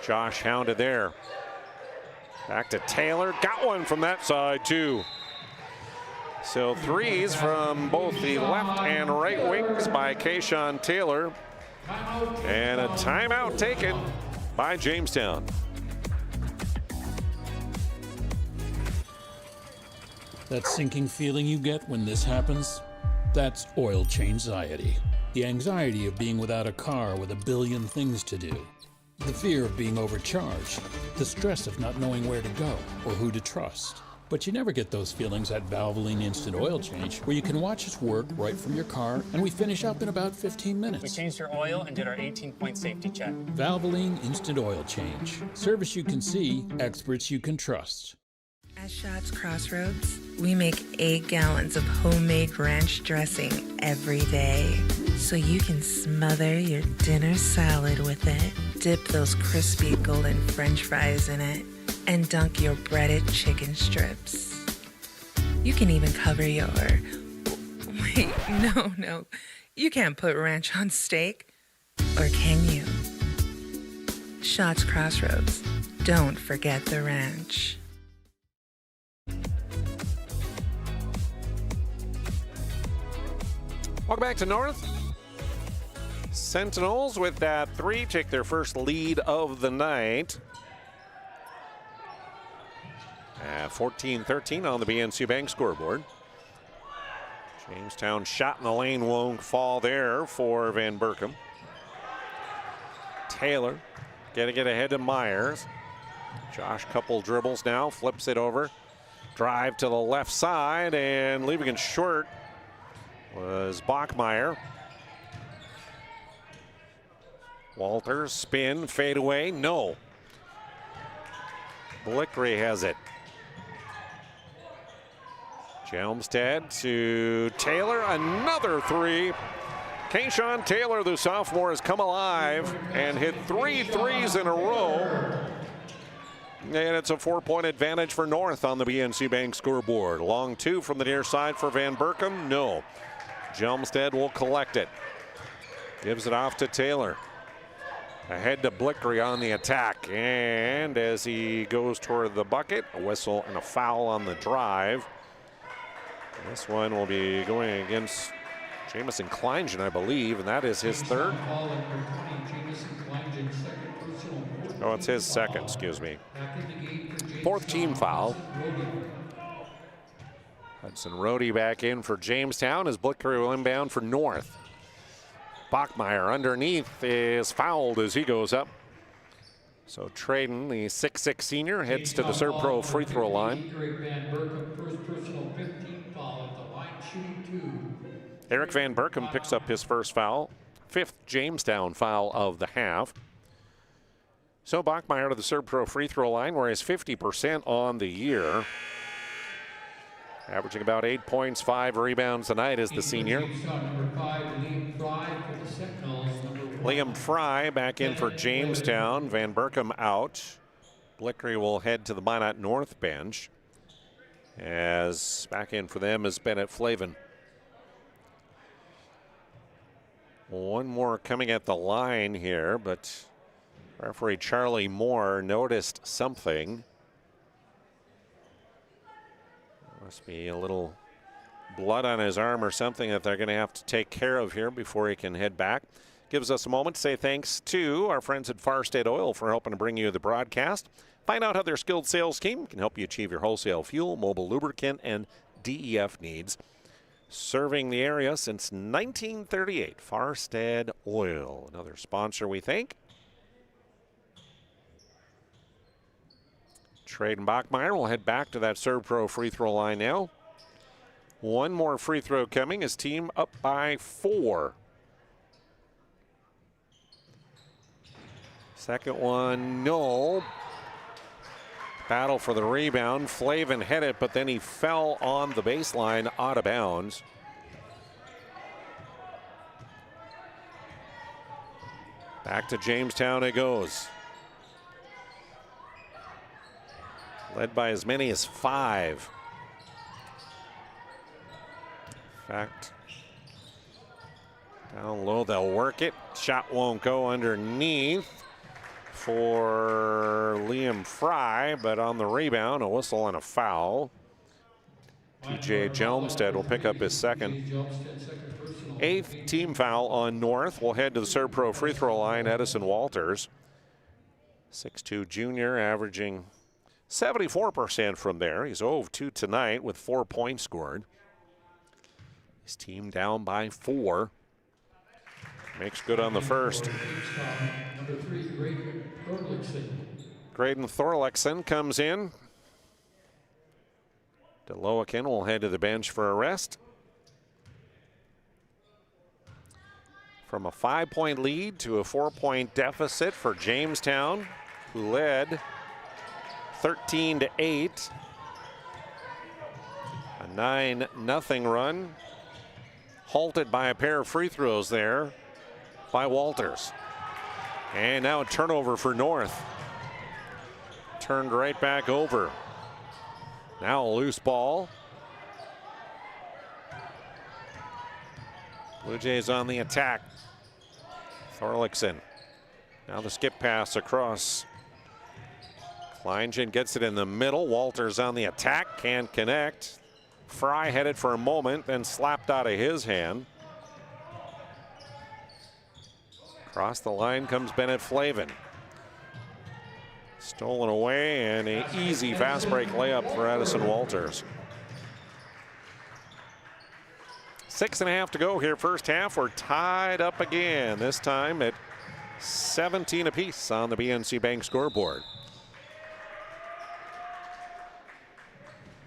Josh hounded there. Back to Taylor. Got one from that side, too. So threes from both the left and right wings by Kayshawn Taylor. And a timeout taken by Jamestown. That sinking feeling you get when this happens? That's oil change anxiety. The anxiety of being without a car with a billion things to do. The fear of being overcharged. The stress of not knowing where to go or who to trust. But you never get those feelings at Valvoline Instant Oil Change, where you can watch us work right from your car, and we finish up in about 15 minutes. We changed your oil and did our 18-point safety check. Valvoline Instant Oil Change. Service you can see, experts you can trust. At Shots Crossroads, we make 8 gallons of homemade ranch dressing every day, so you can smother your dinner salad with it, dip those crispy golden French fries in it, and dunk your breaded chicken strips. You can even cover your... Wait, no. You can't put ranch on steak. Or can you? Shots Crossroads. Don't forget the ranch. Welcome back to North. Sentinels with that 3 take their first lead of the night. 14-13 on the BNC Bank scoreboard. Jamestown shot in the lane won't fall there for Van Berkom. Taylor getting it ahead to Myers. Josh couple dribbles now, flips it over. Drive to the left side and leaving it short was Bachmeyer. Walters spin, fade away, no. Blickery has it. Jelmstad to Taylor, another 3. Kayshawn Taylor, the sophomore, has come alive and hit 3 threes in a row. And it's a 4-point advantage for North on the BNC Bank scoreboard. Long 2 from the near side for Van Berkom, no. Jelmstad will collect it. Gives it off to Taylor. Ahead to Blickery on the attack. And as he goes toward the bucket, a whistle and a foul on the drive. This one will be going against Jamison Kleingen, I believe, and that is his third. Oh, it's his second, excuse me. 4th team foul. Hudson Rohde back in for Jamestown as Blickery will inbound for North. Bachmeyer underneath is fouled as he goes up. So Traden, the 6'6 senior, heads to the Servpro free throw line. Eric Van Berkom picks up his first foul. 5th Jamestown foul of the half. So Bachmeyer to the Servpro free throw line, where he's 50% on the year. Averaging about 8 points, 5 rebounds tonight is the senior. Liam Fry back in for Jamestown. Van Berkom out. Blickery will head to the Minot North bench. As back in for them is Bennett Flavin. One more coming at the line here, but referee Charlie Moore noticed something. Must be a little blood on his arm or something that they're going to have to take care of here before he can head back. Gives us a moment to say thanks to our friends at Far State Oil for helping to bring you the broadcast. Find out how their skilled sales team can help you achieve your wholesale fuel, mobile lubricant, and DEF needs. Serving the area since 1938, Farstead Oil, another sponsor we thank. Traden Bachmeyer will head back to that Serve Pro free throw line now. One more free throw coming. His team up by 4. Second one, no. Battle for the rebound. Flavin hit it, but then he fell on the baseline out of bounds. Back to Jamestown it goes. Led by as many as 5. In fact, down low they'll work it. Shot won't go underneath for Liam Fry, but on the rebound, a whistle and a foul. TJ Jelmstead will pick up his second. 8th team foul on North. We'll head to the Serve Pro free throw line, Edison Walters. 6'2 junior, averaging 74% from there. He's 0 of 2 tonight with 4 points scored. His team down by 4. Makes good on the first. Number 3, Graydon Thorlickson. Graydon Thorlickson comes in. DeLoakin will head to the bench for a rest. From a 5-point lead to a 4-point deficit for Jamestown, who led 13-8. A 9-0 run. Halted by a pair of free throws there by Walters. And now a turnover for North. Turned right back over. Now a loose ball. Blue Jays on the attack. Thorlickson. Now the skip pass across. Kleingen gets it in the middle. Walters on the attack, can't connect. Fry headed for a moment, then slapped out of his hand. Across the line comes Bennett Flavin. Stolen away, and an easy fast break layup for Edison Walters. 6.5 to go here first half. We're tied up again, this time at 17 apiece on the BNC Bank scoreboard.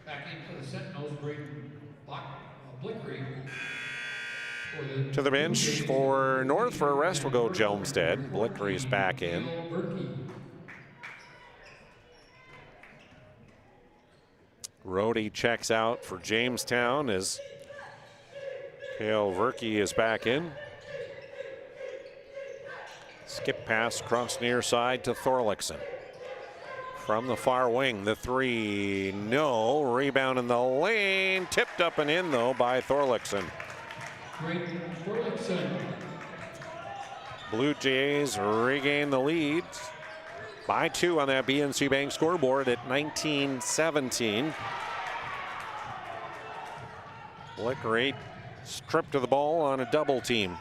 Back in for the Sentinels, Braden Blickery. To the bench for North for a rest will go Jelmstead. Blickery's back in. Rhodey checks out for Jamestown as Cale Verkey is back in. Skip pass across near side to Thorlickson. From the far wing, the 3, no. Rebound in the lane, tipped up and in though by Thorlickson. Blue Jays regain the lead by 2 on that BNC Bank scoreboard at 19-17. Blickery stripped of the ball on a double team.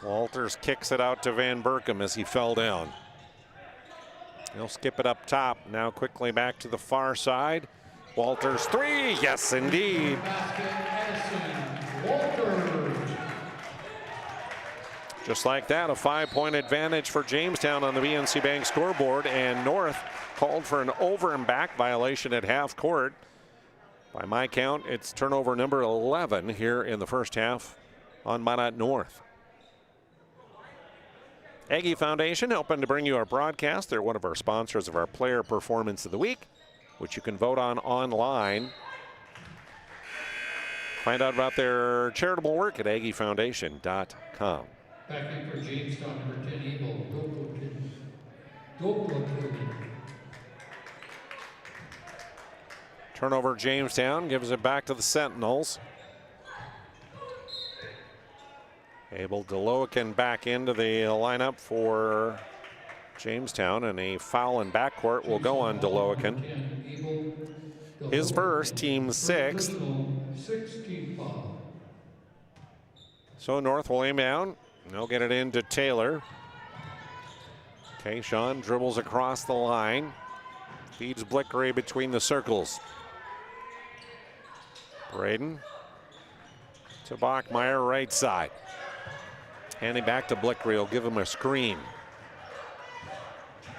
Walters kicks it out to Van Berkom as he fell down. He'll skip it up top. Now quickly back to the far side. Walters 3, yes indeed. Just like that, a 5-point advantage for Jamestown on the BNC Bank scoreboard, and North called for an over and back violation at half court. By my count, it's turnover number 11 here in the first half on Minot North. Aggie Foundation helping to bring you our broadcast. They're one of our sponsors of our Player Performance of the Week, which you can vote on online. Find out about their charitable work at aggiefoundation.com. Back in for Jamestown, number 10, Abel Doplakin. Turnover Jamestown, gives it back to the Sentinels. Abel DeLoakin back into the lineup for Jamestown, and a foul in backcourt will go on DeLoakin. his first, team sixth. 16 foul. So North will inbound. They'll get it into Taylor. Sean dribbles across the line. Feeds Blickery between the circles. Braden to Bachmeyer, right side. Handing back to Blickery, will give him a screen.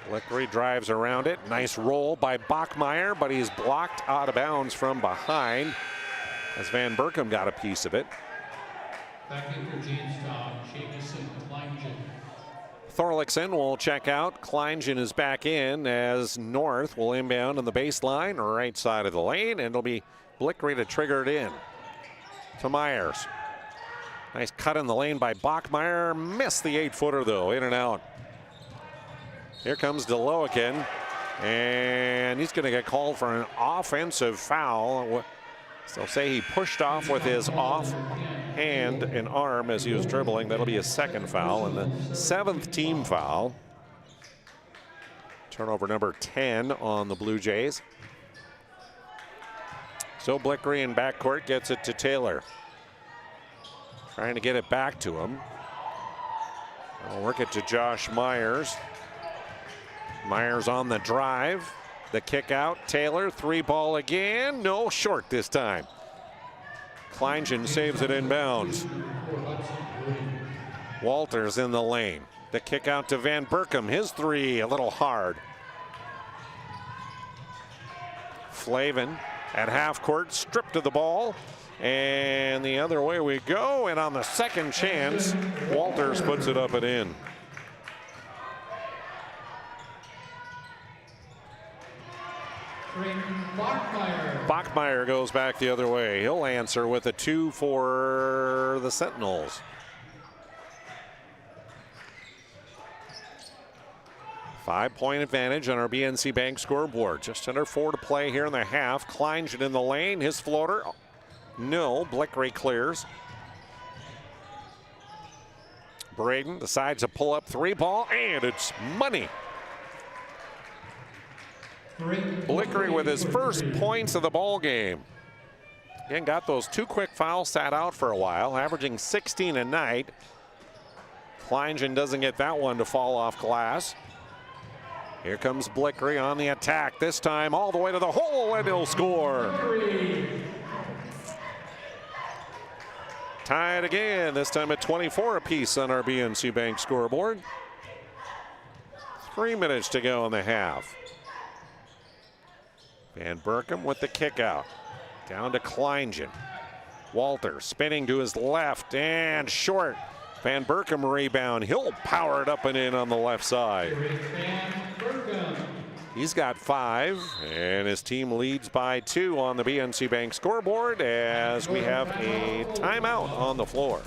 Blickery drives around it. Nice roll by Bachmeyer, but he's blocked out of bounds from behind as Van Berkom got a piece of it. Back in for Jamestown, Jameson, Kleingen. Thorlickson will check out. Kleingen is back in as North will inbound on the baseline, right side of the lane, and it'll be Blickery to trigger it in. To Myers. Nice cut in the lane by Bachmeyer. Missed the 8-footer though, in and out. Here comes DeLoakin, and he's going to get called for an offensive foul. They'll say he pushed off with his off hand and arm as he was dribbling. That'll be a second foul and the 7th team foul. Turnover number 10 on the Blue Jays. So Blickery in backcourt gets it to Taylor. Trying to get it back to him. I'll work it to Josh Myers. Myers on the drive. The kick out. Taylor, 3-ball again. No, short this time. Kleingen saves it inbounds. Walters in the lane. The kick out to Van Berkom. His 3 a little hard. Flavin at half court, stripped of the ball. And the other way we go. And on the second chance, Walters puts it up and in. Bachmeyer goes back the other way. He'll answer with a 2 for the Sentinels. Five-point advantage on our BNC Bank scoreboard. Just under 4 to play here in the half. Kleingen in the lane. His floater. No. Blickery clears. Braden decides to pull up 3-ball, and it's money. Blickery with his first points of the ball game. Again, got those 2 quick fouls, sat out for a while, averaging 16 a night. Kleingen doesn't get that one to fall off glass. Here comes Blickery on the attack, this time all the way to the hole, and he'll score. Tied again, this time at 24 apiece on our BNC Bank scoreboard. 3 minutes to go in the half. Van Berkom with the kick out. Down to Kleingen. Walter spinning to his left and short. Van Berkom rebound. He'll power it up and in on the left side. He's got 5, and his team leads by 2 on the BNC Bank scoreboard as we have a timeout on the floor.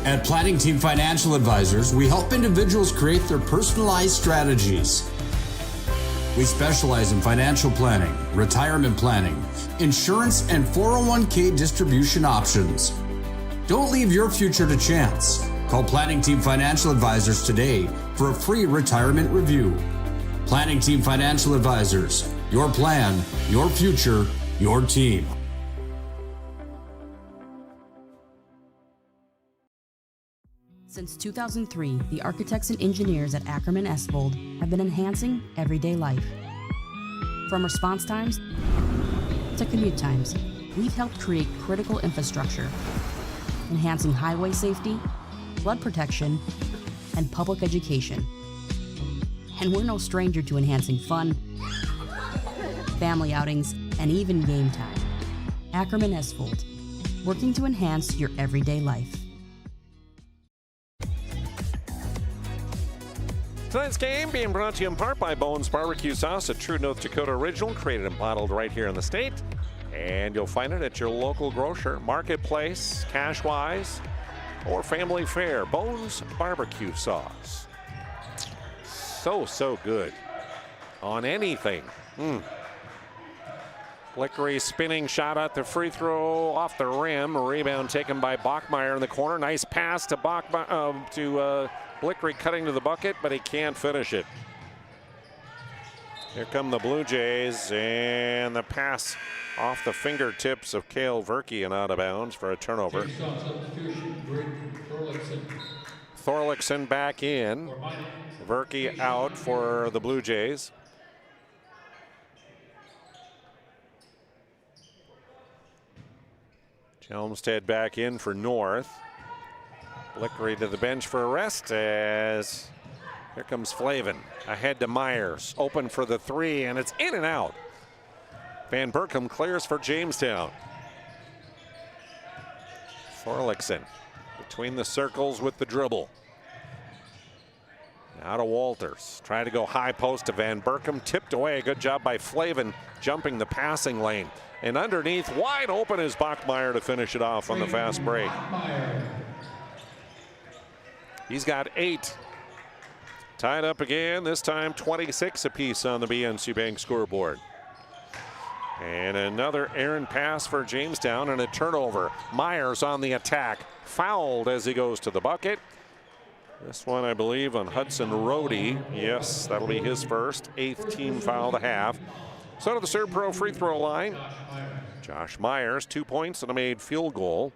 At Planning Team Financial Advisors, we help individuals create their personalized strategies. We specialize in financial planning, retirement planning, insurance, and 401k distribution options. Don't leave your future to chance. Call Planning Team Financial Advisors today for a free retirement review. Planning Team Financial Advisors, your plan, your future, your team. Since 2003, the architects and engineers at Ackerman Esvold have been enhancing everyday life. From response times to commute times, we've helped create critical infrastructure, enhancing highway safety, flood protection, and public education. And we're no stranger to enhancing fun, family outings, and even game time. Ackerman Esvold, working to enhance your everyday life. Tonight's game being brought to you in part by Bones Barbecue Sauce, a true North Dakota original, created and bottled right here in the state. And you'll find it at your local grocer, marketplace, Cashwise, or family fare. Bones Barbecue Sauce. So good on anything. Blickery spinning shot at the free throw off the rim. A rebound taken by Bachmeyer in the corner. Nice pass to Blickery cutting to the bucket, but he can't finish it. Here come the Blue Jays, and the pass off the fingertips of Cale Verke and out of bounds for a turnover. Thorlickson back in. Verke out for the Blue Jays. Helmstead back in for North. Blickery to the bench for a rest as here comes Flavin. Ahead to Myers. Open for the three, and it's in and out. Van Berkom clears for Jamestown. Thorlickson between the circles with the dribble. Now to Walters. Trying to go high post to Van Berkom. Tipped away. Good job by Flavin jumping the passing lane. And underneath, wide open is Bachmeyer to finish it off on the fast break. He's got 8. Tied up again, this time 26 apiece on the BNC Bank scoreboard. And another errant pass for Jamestown and a turnover. Myers on the attack, fouled as he goes to the bucket. This one, I believe, on Hudson Rohde. Yes, that'll be his first, 8th team foul to have. So to the Serve Pro free throw line, Josh Myers, 2 points and a made field goal.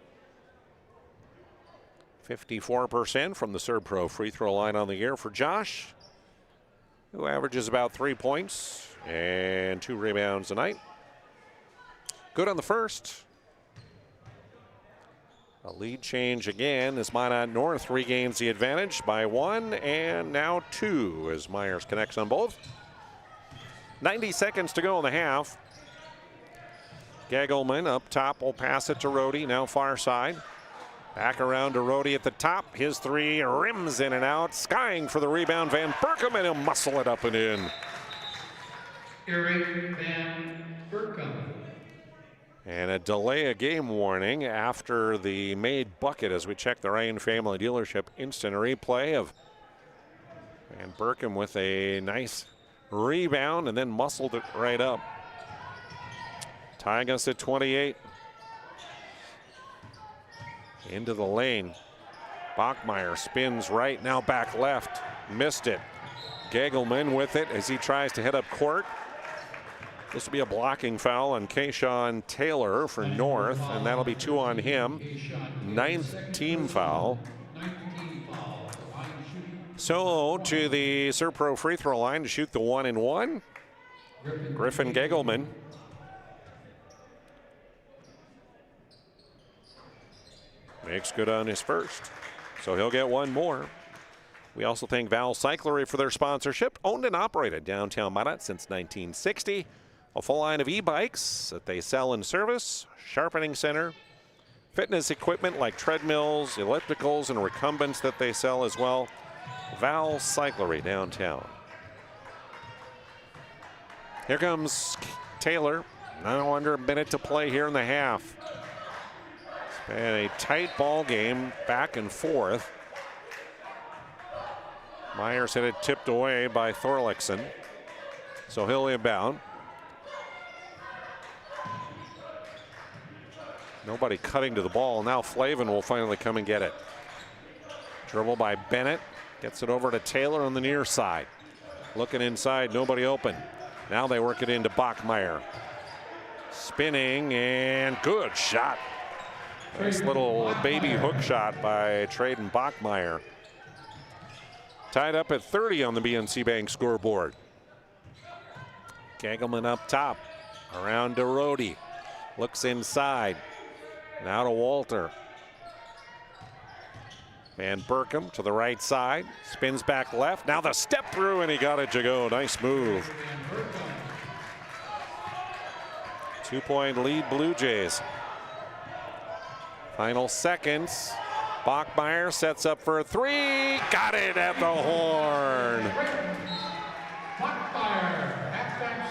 54% from the Serve Pro free throw line on the year for Josh, who averages about 3 points and 2 rebounds a night. Good on the first. A lead change again as Minot North regains the advantage by 1 and now 2 as Myers connects on both. 90 seconds to go in the half. Gagelman up top will pass it to Rohde, now far side. Back around to Rohde at the top. His three rims in and out. Skying for the rebound, Van Berkom, and he'll muscle it up and in. Eric Van Berkom. And a delay of game warning after the made bucket as we check the Ryan Family Dealership instant replay of Van Berkom with a nice rebound and then muscled it right up. Tying us at 28. Into the lane. Bachmeyer spins right, now back left. Missed it. Gagelman with it as he tries to head up court. This will be a blocking foul on Kayshawn Taylor for North, and that'll be 2 on him. 9th team foul. So to the Serve Pro free throw line to shoot the 1-and-1. Griffin Gagelman. Makes good on his first, so he'll get 1 more. We also thank Val Cyclery for their sponsorship. Owned and operated downtown Minot since 1960. A full line of e-bikes that they sell and service. Sharpening center. Fitness equipment like treadmills, ellipticals, and recumbents that they sell as well. Val Cyclery downtown. Here comes Taylor. Now under a minute to play here in the half. And a tight ball game, back and forth. Myers had it tipped away by Thorlickson, so he'll inbound. Nobody cutting to the ball. Now Flavin will finally come and get it. Dribble by Bennett, gets it over to Taylor on the near side. Looking inside, nobody open. Now they work it into Bachmeyer. Spinning and good shot. Nice little baby hook shot by Traden Bachmeyer. Tied up at 30 on the BNC Bank scoreboard. Gagelman up top. Around to Rohde. Looks inside. Now to Walter. Van Berkom to the right side. Spins back left. Now the step through, and he got it to go. Nice move. 2-point lead, Blue Jays. Final seconds. Bachmeyer sets up for a 3. Got it at the horn. Bachmeyer, halftime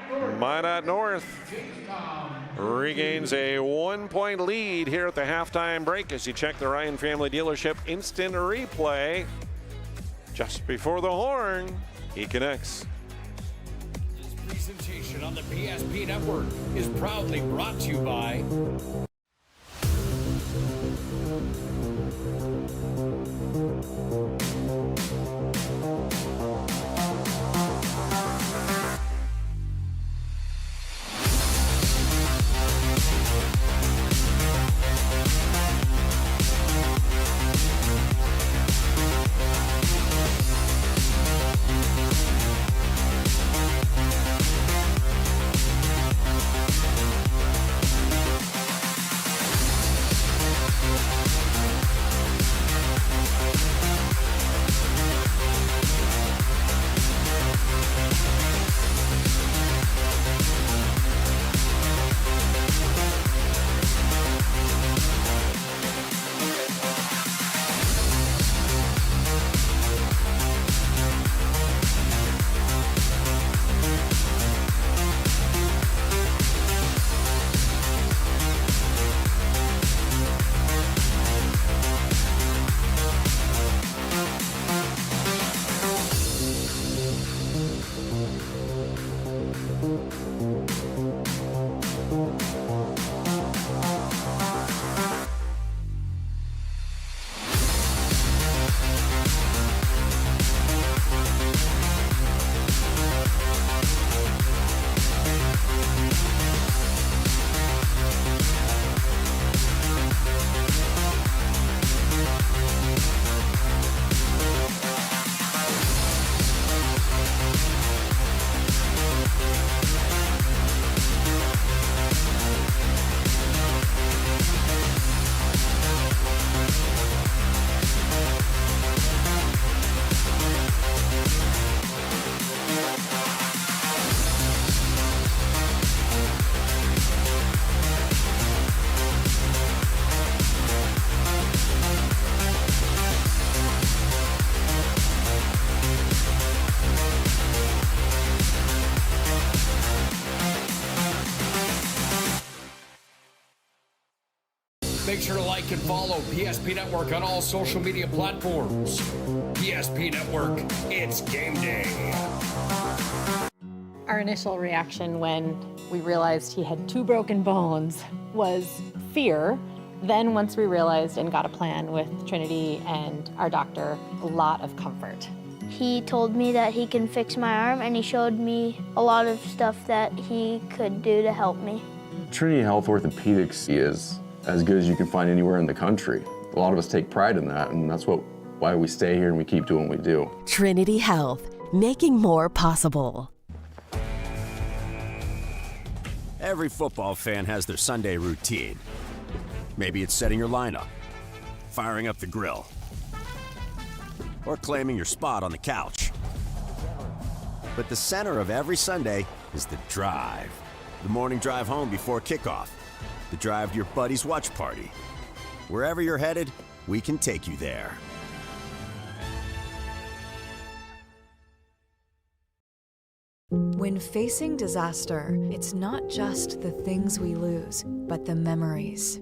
score, Minot North regains a 1-point lead here at the halftime break as you check the Ryan Family Dealership instant replay. Just before the horn, he connects. This presentation on the PSP Network is proudly brought to you by Make sure to like and follow PSP Network on all social media platforms. PSP Network, it's game day. Our initial reaction when we realized he had 2 broken bones was fear. Then once we realized and got a plan with Trinity and our doctor, a lot of comfort. He told me that he can fix my arm, and he showed me a lot of stuff that he could do to help me. Trinity Health Orthopedics is as good as you can find anywhere in the country. A lot of us take pride in that, and that's why we stay here and we keep doing what we do. Trinity Health, making more possible. Every football fan has their Sunday routine. Maybe it's setting your lineup, firing up the grill, or claiming your spot on the couch. But the center of every Sunday is the drive. The morning drive home before kickoff. The drive to your buddy's watch party. Wherever you're headed, we can take you there. When facing disaster, it's not just the things we lose, but the memories.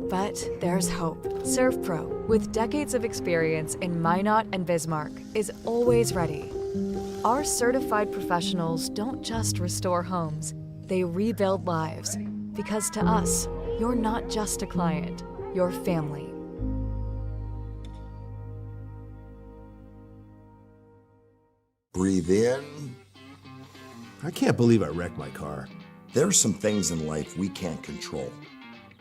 But there's hope. ServPro, with decades of experience in Minot and Bismarck, is always ready. Our certified professionals don't just restore homes, they rebuild lives. Because to us, you're not just a client, you're family. Breathe in. I can't believe I wrecked my car. There's some things in life we can't control.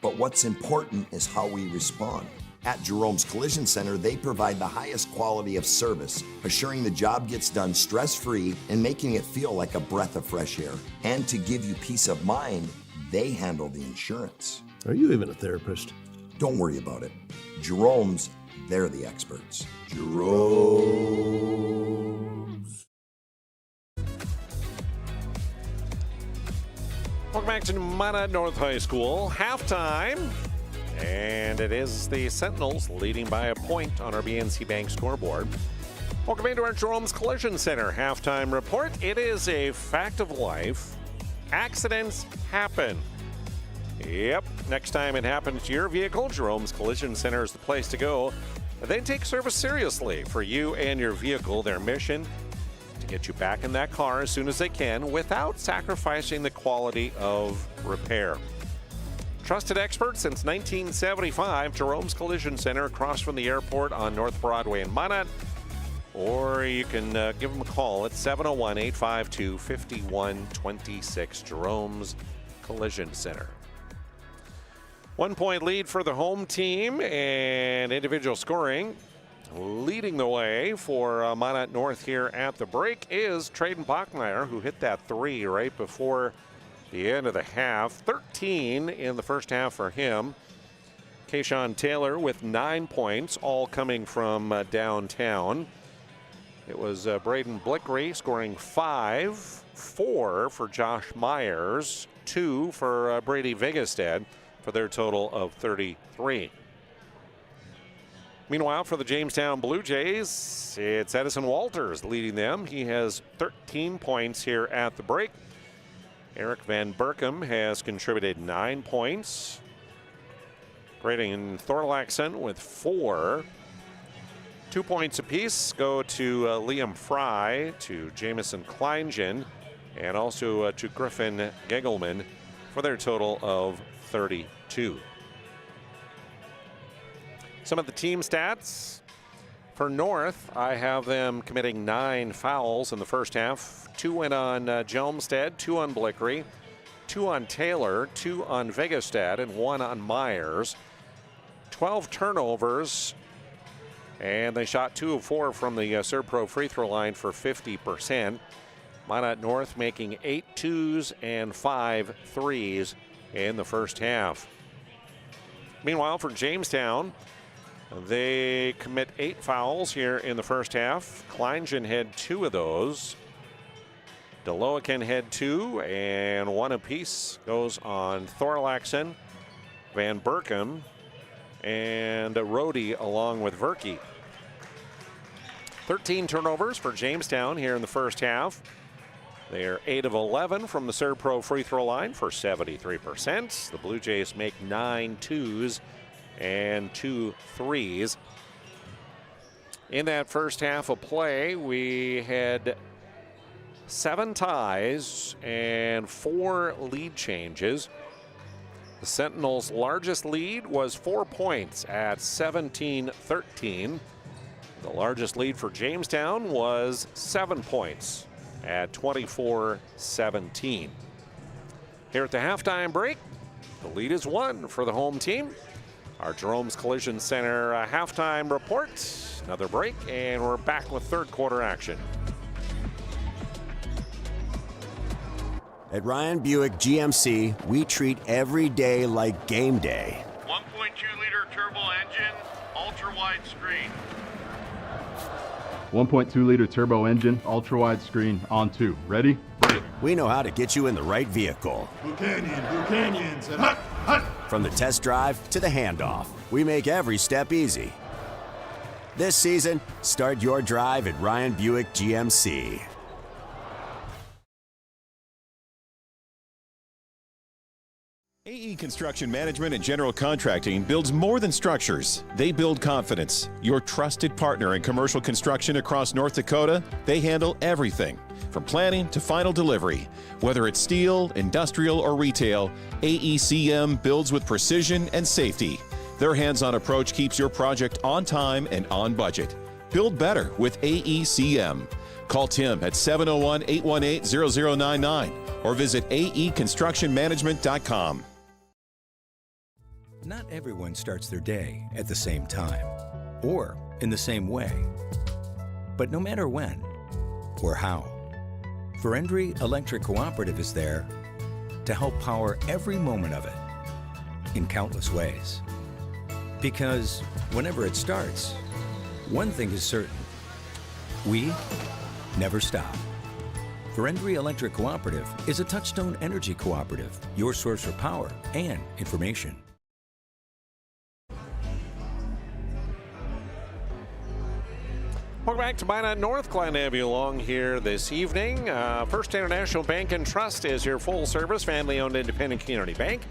But what's important is how we respond. At Jerome's Collision Center, they provide the highest quality of service, assuring the job gets done stress-free and making it feel like a breath of fresh air. And to give you peace of mind, they handle the insurance. Are you even a therapist? Don't worry about it. Jerome's, they're the experts. Jerome's. Welcome back to Minot North High School. Halftime. And it is the Sentinels leading by a point on our BNC Bank scoreboard. Welcome into our Jerome's Collision Center halftime report. It is a fact of life. Accidents happen. Yep, next time it happens to your vehicle, Jerome's Collision Center is the place to go. They take service seriously for you and your vehicle. Their mission to get you back in that car as soon as they can without sacrificing the quality of repair. Trusted expert since 1975, Jerome's Collision Center across from the airport on North Broadway in Minot. Or you can give them a call at 701-852-5126, Jerome's Collision Center. 1 point lead for the home team and individual scoring. Leading the way for Minot North here at the break is Traden Bachmeyer, who hit that 3 right before the end of the half. 13 in the first half for him. Kayshawn Taylor with 9 points, all coming from downtown. It was Braden Blickery scoring 5, 4 for Josh Myers, 2 for Brady Vigestad for their total of 33. Meanwhile, for the Jamestown Blue Jays, it's Edison Walters leading them. He has 13 points here at the break. Eric Van Berkem has contributed 9 points. Braden Thorlaxon with 4. 2 points apiece go to Liam Fry, to Jamison Kleingen, and also to Griffin Gegelman for their total of 32. Some of the team stats. For North, I have them committing 9 fouls in the first half. 2 went on Jelmstead, 2 on Blickery, 2 on Taylor, 2 on Vigestad, and 1 on Myers. 12 turnovers, and they shot 2 of 4 from the ServPro free throw line for 50%. Minot North making 8 twos and 5 threes in the first half. Meanwhile, for Jamestown, they commit 8 fouls here in the first half. Kleingen had 2 of those. Deloican had 2, and 1 apiece goes on Thorlaxon, Van Berkem, and Rhodey along with Verke. 13 turnovers for Jamestown here in the first half. They're 8 of 11 from the Serve Pro free throw line for 73%. The Blue Jays make 9 twos and 2 threes. In that first half of play, we had 7 ties and 4 lead changes. The Sentinels' largest lead was 4 points at 17-13. The largest lead for Jamestown was 7 points at 24-17. Here at the halftime break, the lead is 1 for the home team. Our Jerome's Collision Center halftime report. Another break, and we're back with third quarter action. At Ryan Buick GMC, we treat every day like game day. 1.2-liter turbo engine, ultra-wide screen. 1.2-liter turbo engine, ultra-wide screen, on 2. Ready? We know how to get you in the right vehicle. Blue Canyons, and hut, hut. From the test drive to the handoff, we make every step easy. This season, start your drive at Ryan Buick GMC. AE Construction Management and General Contracting builds more than structures. They build confidence. Your trusted partner in commercial construction across North Dakota, they handle everything from planning to final delivery. Whether it's steel, industrial, or retail, AECM builds with precision and safety. Their hands-on approach keeps your project on time and on budget. Build better with AECM. Call Tim at 701-818-0099 or visit aeconstructionmanagement.com. Not everyone starts their day at the same time or in the same way. But no matter when or how, Ferendry Electric Cooperative is there to help power every moment of it in countless ways. Because whenever it starts, one thing is certain: we never stop. Ferendry Electric Cooperative is a Touchstone Energy Cooperative, your source for power and information. Welcome back to Minot North. Glad to have you along here this evening. First International Bank and Trust is your full-service, family-owned independent community bank.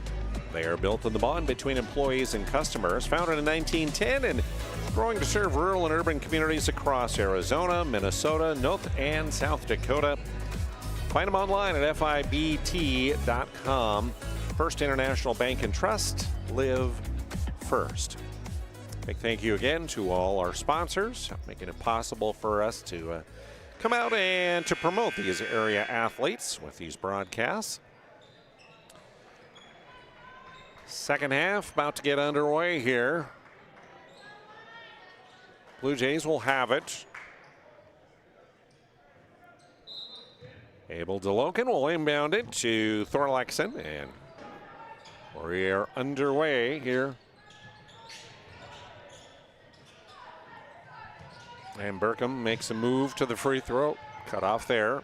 They are built on the bond between employees and customers. Founded in 1910 and growing to serve rural and urban communities across Arizona, Minnesota, North and South Dakota. Find them online at FIBT.com. First International Bank and Trust. Live first. Big thank you again to all our sponsors, making it possible for us to come out and to promote these area athletes with these broadcasts. Second half about to get underway here. Blue Jays will have it. Abel DeLoken will inbound it to Thorlaxon, and we are underway here. And Burkham makes a move to the free throw. Cut off there.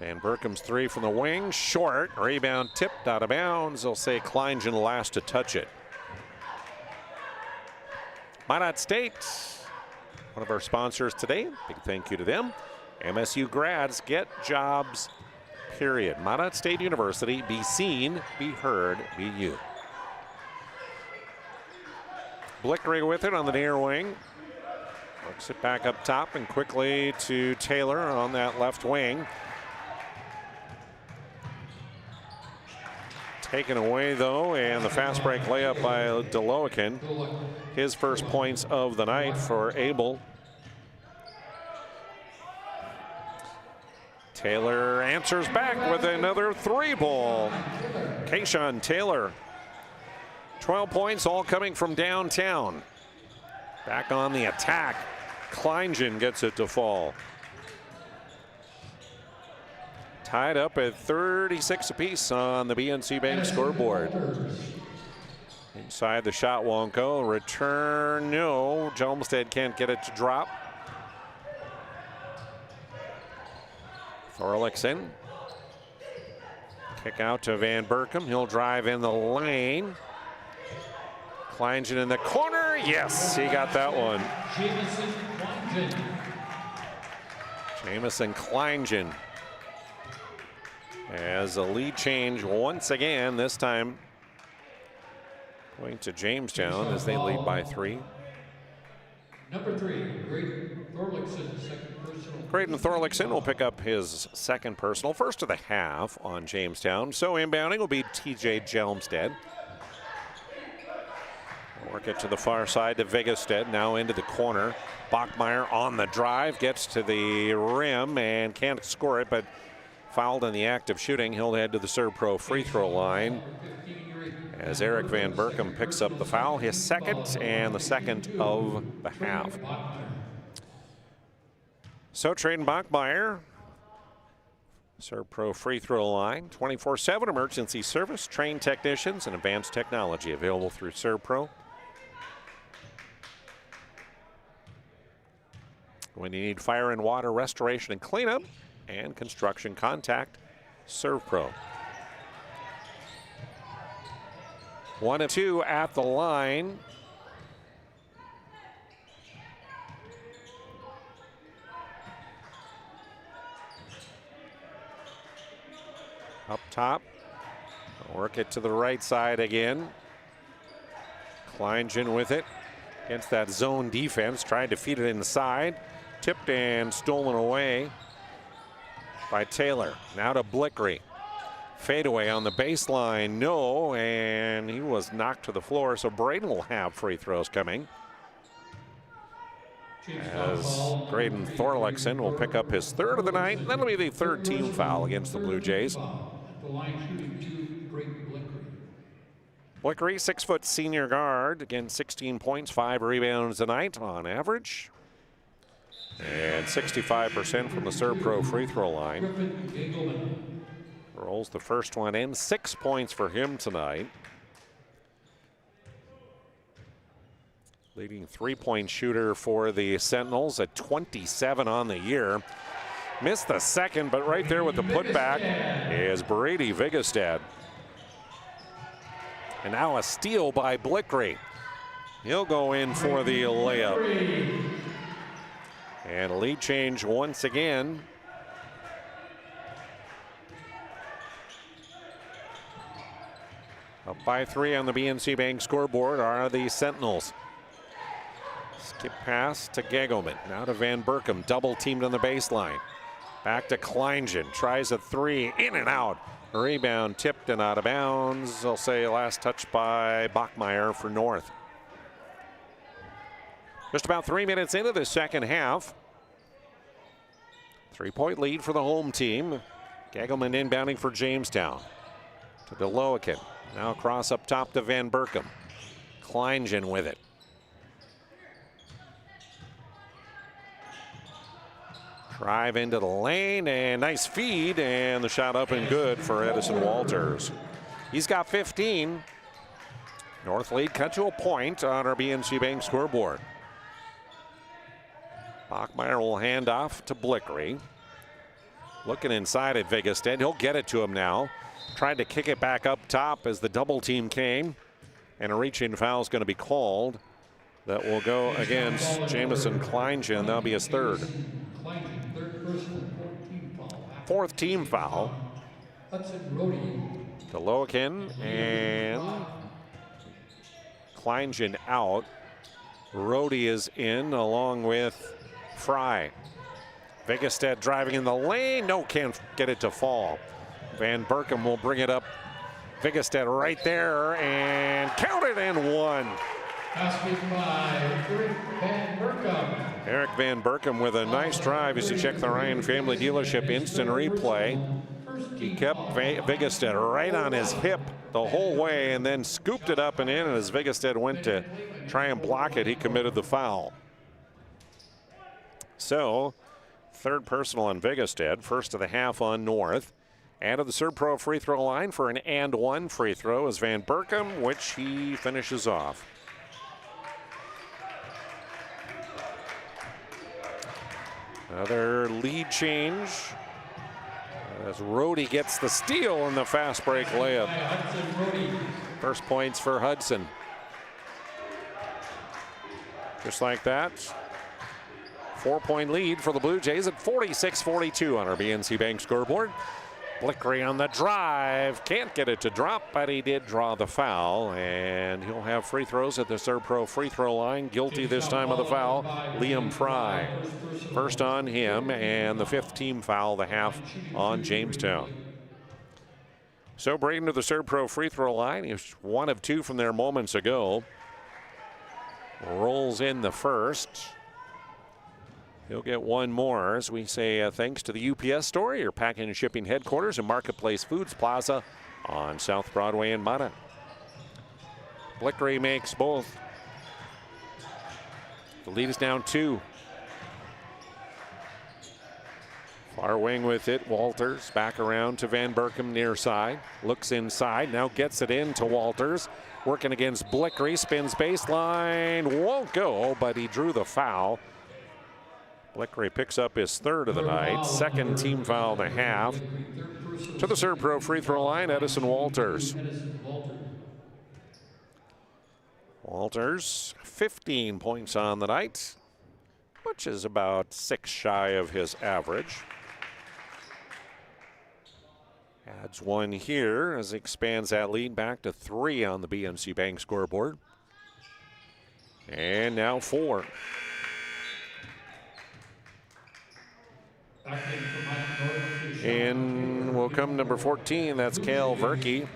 And Burkham's three from the wing. Short. Rebound tipped out of bounds. They'll say Kleingen last to touch it. Minot State, one of our sponsors today. Big thank you to them. MSU grads get jobs, period. Minot State University. Be seen, be heard, be you. Blickrig with it on the near wing. Works it back up top and quickly to Taylor on that left wing. Taken away though, and the fast break layup by DeLoken. His first points of the night for Abel. Taylor answers back with another three ball. Kayshawn Taylor. 12 points, all coming from downtown. Back on the attack. Kleingen gets it to fall. Tied up at 36 apiece on the BNC Bank scoreboard. Inside the shot won't go. Return, no. Olmsted can't get it to drop. Thorlaxon. Kick out to Van Burkham. He'll drive in the lane. Kleingen in the corner. Yes, he got that one. Jameson Kleingen as a lead change once again, this time going to Jamestown as they lead by 3. Number 3, Graydon Thorlickson, second personal. Graydon Thorlickson will pick up his second personal, first of the half on Jamestown. So inbounding will be TJ Jelmstead. Work it to the far side to Vigestead, now into the corner. Bachmeyer on the drive, gets to the rim and can't score it, but fouled in the act of shooting. He'll head to the Serve Pro free throw line as Eric Van Berkom picks up the foul, his second and the second of the half. So Trayden Bachmeyer, Serve Pro free throw line, 24/7 emergency service, trained technicians and advanced technology available through Serve Pro. When you need fire and water restoration and cleanup and construction, contact Serve Pro. 1 of 2 at the line. Up top. Work it to the right side again. Kleingen with it against that zone defense. Tried to feed it inside. Tipped and stolen away by Taylor. Now to Blickery. Fadeaway on the baseline, no, and he was knocked to the floor, so Braden will have free throws coming. As Graydon Thorlickson will pick up his third of the night. That'll be the third team foul against the Blue Jays. Blickery, 6-foot senior guard, again 16 points, 5 rebounds tonight on average. And 65% from the Serve Pro free throw line. Rolls the first one in, 6 points for him tonight. Leading three-point shooter for the Sentinels at 27 on the year. Missed the second, but right there with the putback is Brady Vigestad. And now a steal by Blickery. He'll go in for the layup. And a lead change once again. Up by 3 on the BNC Bank scoreboard are the Sentinels. Skip pass to Gegelman. Now to Van Berkom. Double teamed on the baseline. Back to Kleingen. Tries a 3. In and out. Rebound tipped and out of bounds. I'll say last touch by Bachmeyer for North. Just about 3 minutes into the second half. 3-point lead for the home team. Gegelman inbounding for Jamestown. To DeLoakin. Now cross up top to Van Berkom. Kleingen with it. Drive into the lane and nice feed, and the shot up and good for Edison Walters. He's got 15. North lead cut to a point on our BNC Bank scoreboard. Bachmeyer will hand off to Blickery. Looking inside at Vigestad. He'll get it to him now. Tried to kick it back up top as the double team came. And a reach-in foul is going to be called. That will go against Jameson Kleingen. That'll be his third. Fourth team foul. DeLoakin and Kleingen out. Rhodey is in along with Fry. Vigestad driving in the lane. No, can't get it to fall. Van Berkom will bring it up. Vigestad right there and counted and one. Basket by Eric Van Berkom. Eric Van Berkom with a nice drive as you check the Ryan Family Dealership instant replay. He kept Vigestad right on his hip the whole way and then scooped it up and in, and as Vigestad went to try and block it, he committed the foul. So, third personal on Vigestad, first of the half on North. And to the Serve Pro free throw line for an and one free throw is Van Berkom, which he finishes off. Another lead change as Rhodey gets the steal in the fast break layup. First points for Hudson. Just like that, 4-point lead for the Blue Jays at 46-42 on our BNC Bank scoreboard. Blickery on the drive, can't get it to drop, but he did draw the foul, and he'll have free throws at the Servpro free throw line. Guilty this time of the foul, Liam Fry. First on him, and the 5th team foul, the half on Jamestown. So Braden to the Servpro free throw line. He's 1 of 2 from there moments ago. Rolls in the first. He'll get one more as we say thanks to the UPS store, your packing and shipping headquarters, and Marketplace Foods Plaza on South Broadway in Minot. Blickery makes both. The lead is down 2. Far wing with it. Walters back around to Van Berkom near side. Looks inside. Now gets it in to Walters. Working against Blickery. Spins baseline. Won't go, but he drew the foul. Blickery picks up his 3rd of the night. 2nd team foul of the half. To the Servpro free throw line, Edison Walters. Walters, 15 points on the night, which is about 6 shy of his average. Adds 1 here as he expands that lead back to 3 on the BNC Bank scoreboard. And now 4. In will come number 14, that's Cale Verkey.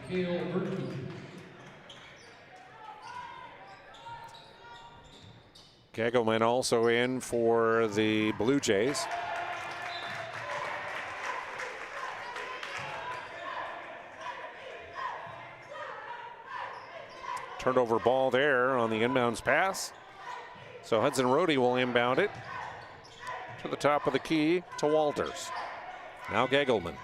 Kegelman also in for the Blue Jays. Turnover ball there on the inbounds pass. So Hudson Rohde will inbound it to the top of the key to Walters. Now Gegelman.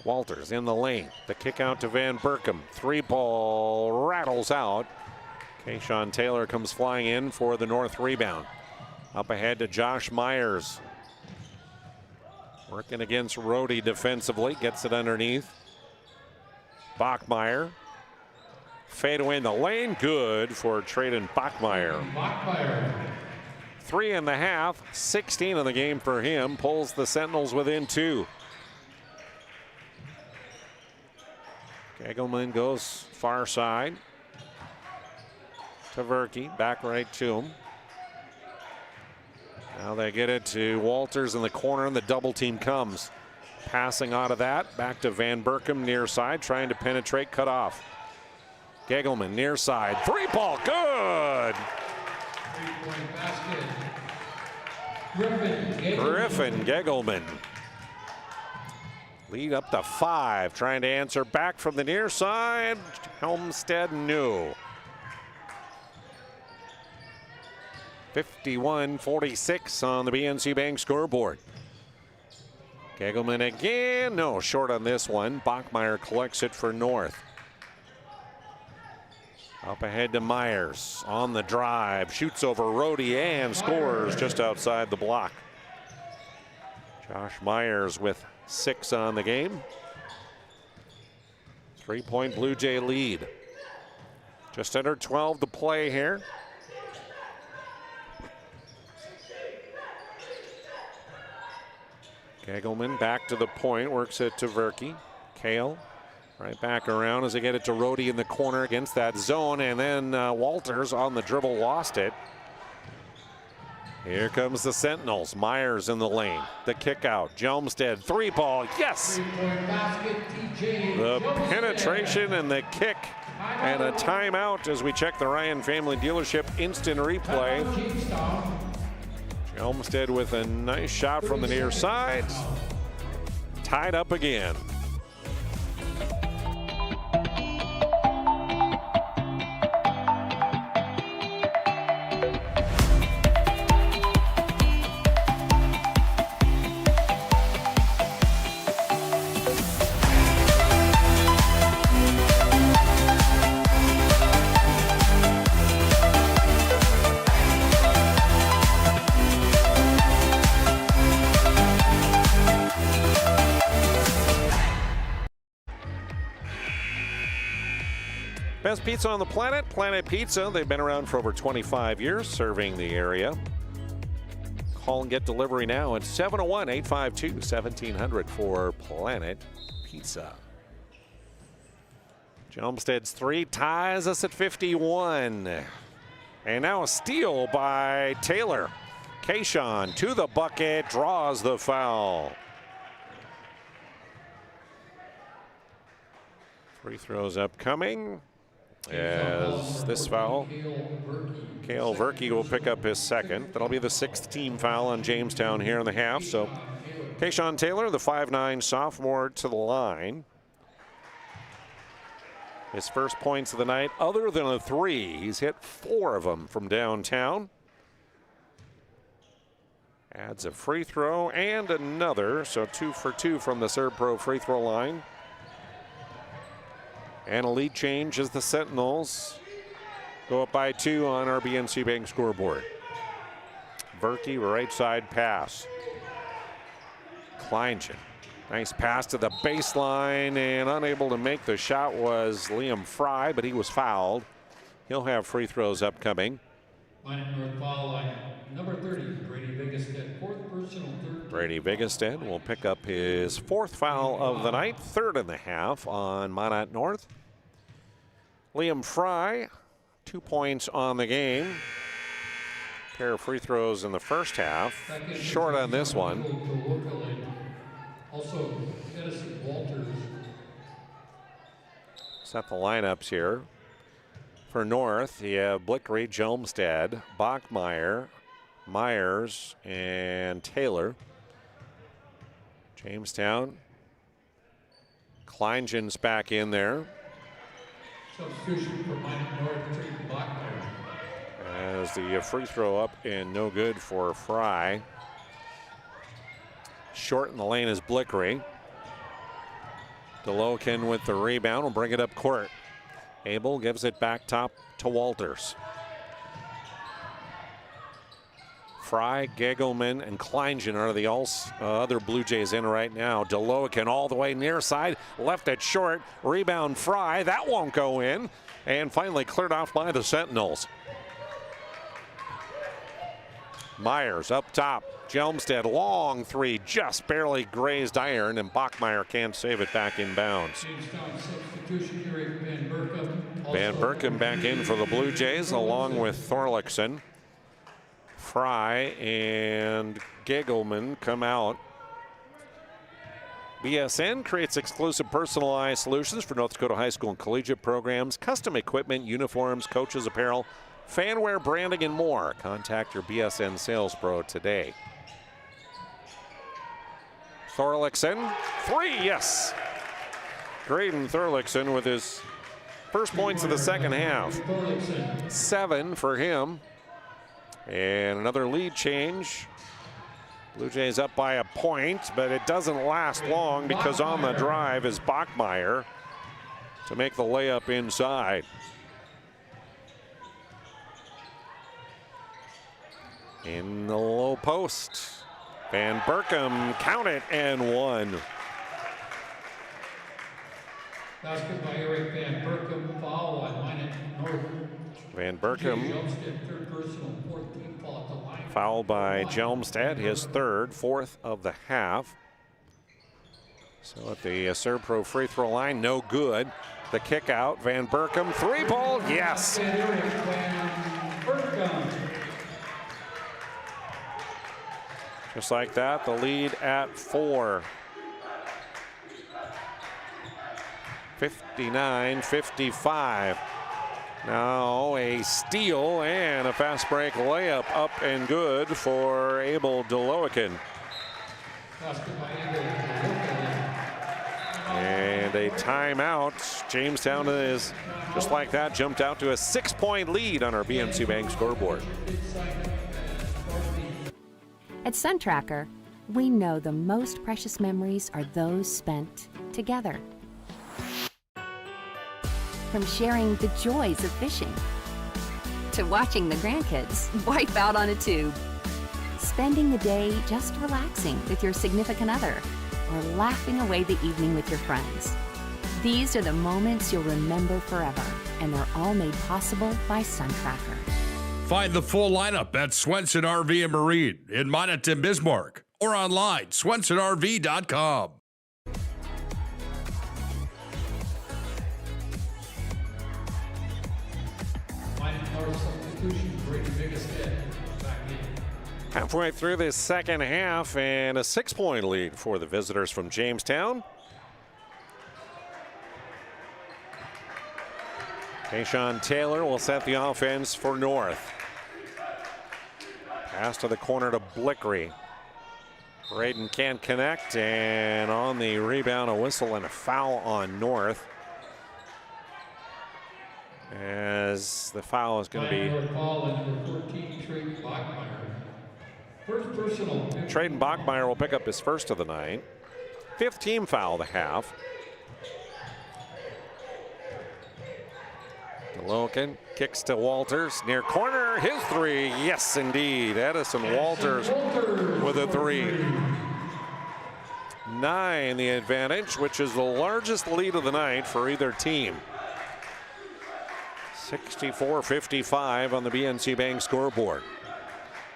Walters in the lane. The kick out to Van Berkom. 3-ball rattles out. Kayshawn Taylor comes flying in for the North rebound. Up ahead to Josh Myers. Working against Rohde defensively. Gets it underneath. Bachmeier. Fade away in the lane. Good for Traden Bachmeier. 3.5, 16 in the game for him. Pulls the Sentinels within 2. Gegelman goes far side to Verkey, back right to him. Now they get it to Walters in the corner, and the double team comes. Passing out of that, back to Van Berkom near side, trying to penetrate, cut off. Gegelman near side, 3-ball, good! Griffin Gegelman. Lead up to 5, trying to answer back from the near side. Helmstead, no. 51-46 on the BNC Bank scoreboard. Gegelman again, no, short on this one. Bachmeier collects it for North. Up ahead to Myers on the drive, shoots over Rohde and scores just outside the block. Josh Myers with 6 on the game. 3-point Blue Jay lead. Just under 12 to play here. Gegelman back to the point, works it to Verkey. Cale. Right back around as they get it to Rohde in the corner against that zone, and then Walters on the dribble lost it. Here comes the Sentinels. Myers in the lane. The kick out. Jelmstead, 3-ball, yes! The penetration and the kick, and a timeout as we check the Ryan Family Dealership instant replay. Jelmstead with a nice shot from the near side. Tied up again. Best pizza on the planet, Planet Pizza. They've been around for over 25 years, serving the area. Call and get delivery now at 701-852-1700 for Planet Pizza. Olmsted's 3 ties us at 51. And now a steal by Taylor. Kayshawn to the bucket, draws the foul. Free throws upcoming as this foul. Cale Verke will pick up his second. That'll be the 6th team foul on Jamestown here in the half. So Kayshawn Taylor, the 5'9" sophomore, to the line. His first points of the night, other than a 3. He's hit 4 of them from downtown. Adds a free throw and another, so 2 for 2 from the SERVPRO free throw line. And a lead change as the Sentinels go up by 2 on our BNC Bank scoreboard. Verke, right side pass. Kleinchen. Nice pass to the baseline, and unable to make the shot was Liam Fry, but he was fouled. He'll have free throws upcoming. Minot North foul line, number 30, Brady Vigestead, 4th personal, 3rd. Brady Vigestead will pick up his 4th foul of the night, 3rd in the half on Minot North. Liam Fry, 2 points on the game. Pair of free throws in the first half. Short on this one. Also, Edison Walters. Set the lineups here. For North, you have Blickery, Jolmstad, Bachmeyer, Myers, and Taylor. Jamestown. Kleingen's back in there. Substitution for Minot North, Trayton Bachmeyer. As the free throw up and no good for Fry. Short in the lane is Blickery. Delokin with the rebound will bring it up court. Abel gives it back top to Walters. Fry, Gegelman, and Kleingen are the other Blue Jays in right now. Delokin all the way near side, left it short. Rebound Fry, that won't go in. And finally cleared off by the Sentinels. Myers up top. Jolmstad, long 3, just barely grazed iron, and Bachmeyer can't save it back in bounds. Van Berkum back in for the Blue Jays, along with Thorlickson. Fry and Gegelman come out. BSN creates exclusive personalized solutions for North Dakota high school and collegiate programs, custom equipment, uniforms, coaches apparel, fanwear, branding, and more. Contact your BSN sales pro today. Thorlickson, 3, yes. Graydon Thorlickson with his first points of the second half. 7 for him. And another lead change. Blue Jays up by a point, but it doesn't last long because on the drive is Bachmeyer to make the layup inside. In the low post. Van Berkum, count it, and 1. Basket by Eric Van Berkum, foul on Minot North. Van Berkum fouled by Jolmstad, his 3rd, 4th of the half. So at the SERVPRO free throw line, no good. The kick out, Van Berkum, 3-ball, yes. Just like that, the lead at 4. 59-55. Now a steal and a fast break layup up and good for Abel Delokin. And a timeout. Jamestown is just like that, jumped out to a 6-point lead on our BNC Bank scoreboard. At SunTracker, we know the most precious memories are those spent together. From sharing the joys of fishing, to watching the grandkids wipe out on a tube, spending the day just relaxing with your significant other, or laughing away the evening with your friends. These are the moments you'll remember forever, and they're all made possible by SunTracker. Find the full lineup at Swenson RV and Marine in Minot and Bismarck or online, swensonrv.com. Halfway through this second half, and a 6-point lead for the visitors from Jamestown. Tayshawn Taylor will set the offense for North. Pass to the corner to Blickery. Braden can't connect, and on the rebound, a whistle and a foul on North. As the foul is going to be Traden Bachmeyer will pick up his first of the night. 5th team foul of the half. DeLoken kicks to Walters, near corner, his 3, yes indeed. Edison Walters with a 3. 9 the advantage, which is the largest lead of the night for either team. 64-55 on the BNC Bank scoreboard.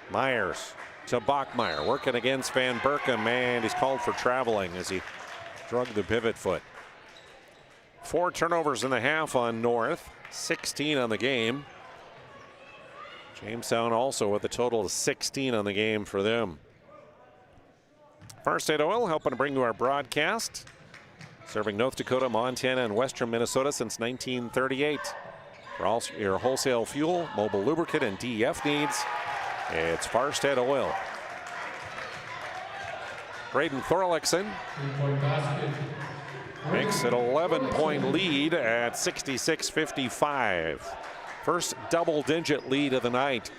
Myers to Bachmeyer, working against Van Berkom, and he's called for traveling as he drug the pivot foot. 4 turnovers in the half on North, 16 on the game. Jamestown also with a total of 16 on the game for them. First Aid Oil helping to bring you our broadcast. Serving North Dakota, Montana, and western Minnesota since 1938. For all your wholesale fuel, mobile lubricant, and DEF needs, it's Farstead Oil. Braden Thorlickson makes it 11-point lead at 66-55. First double-digit lead of the night.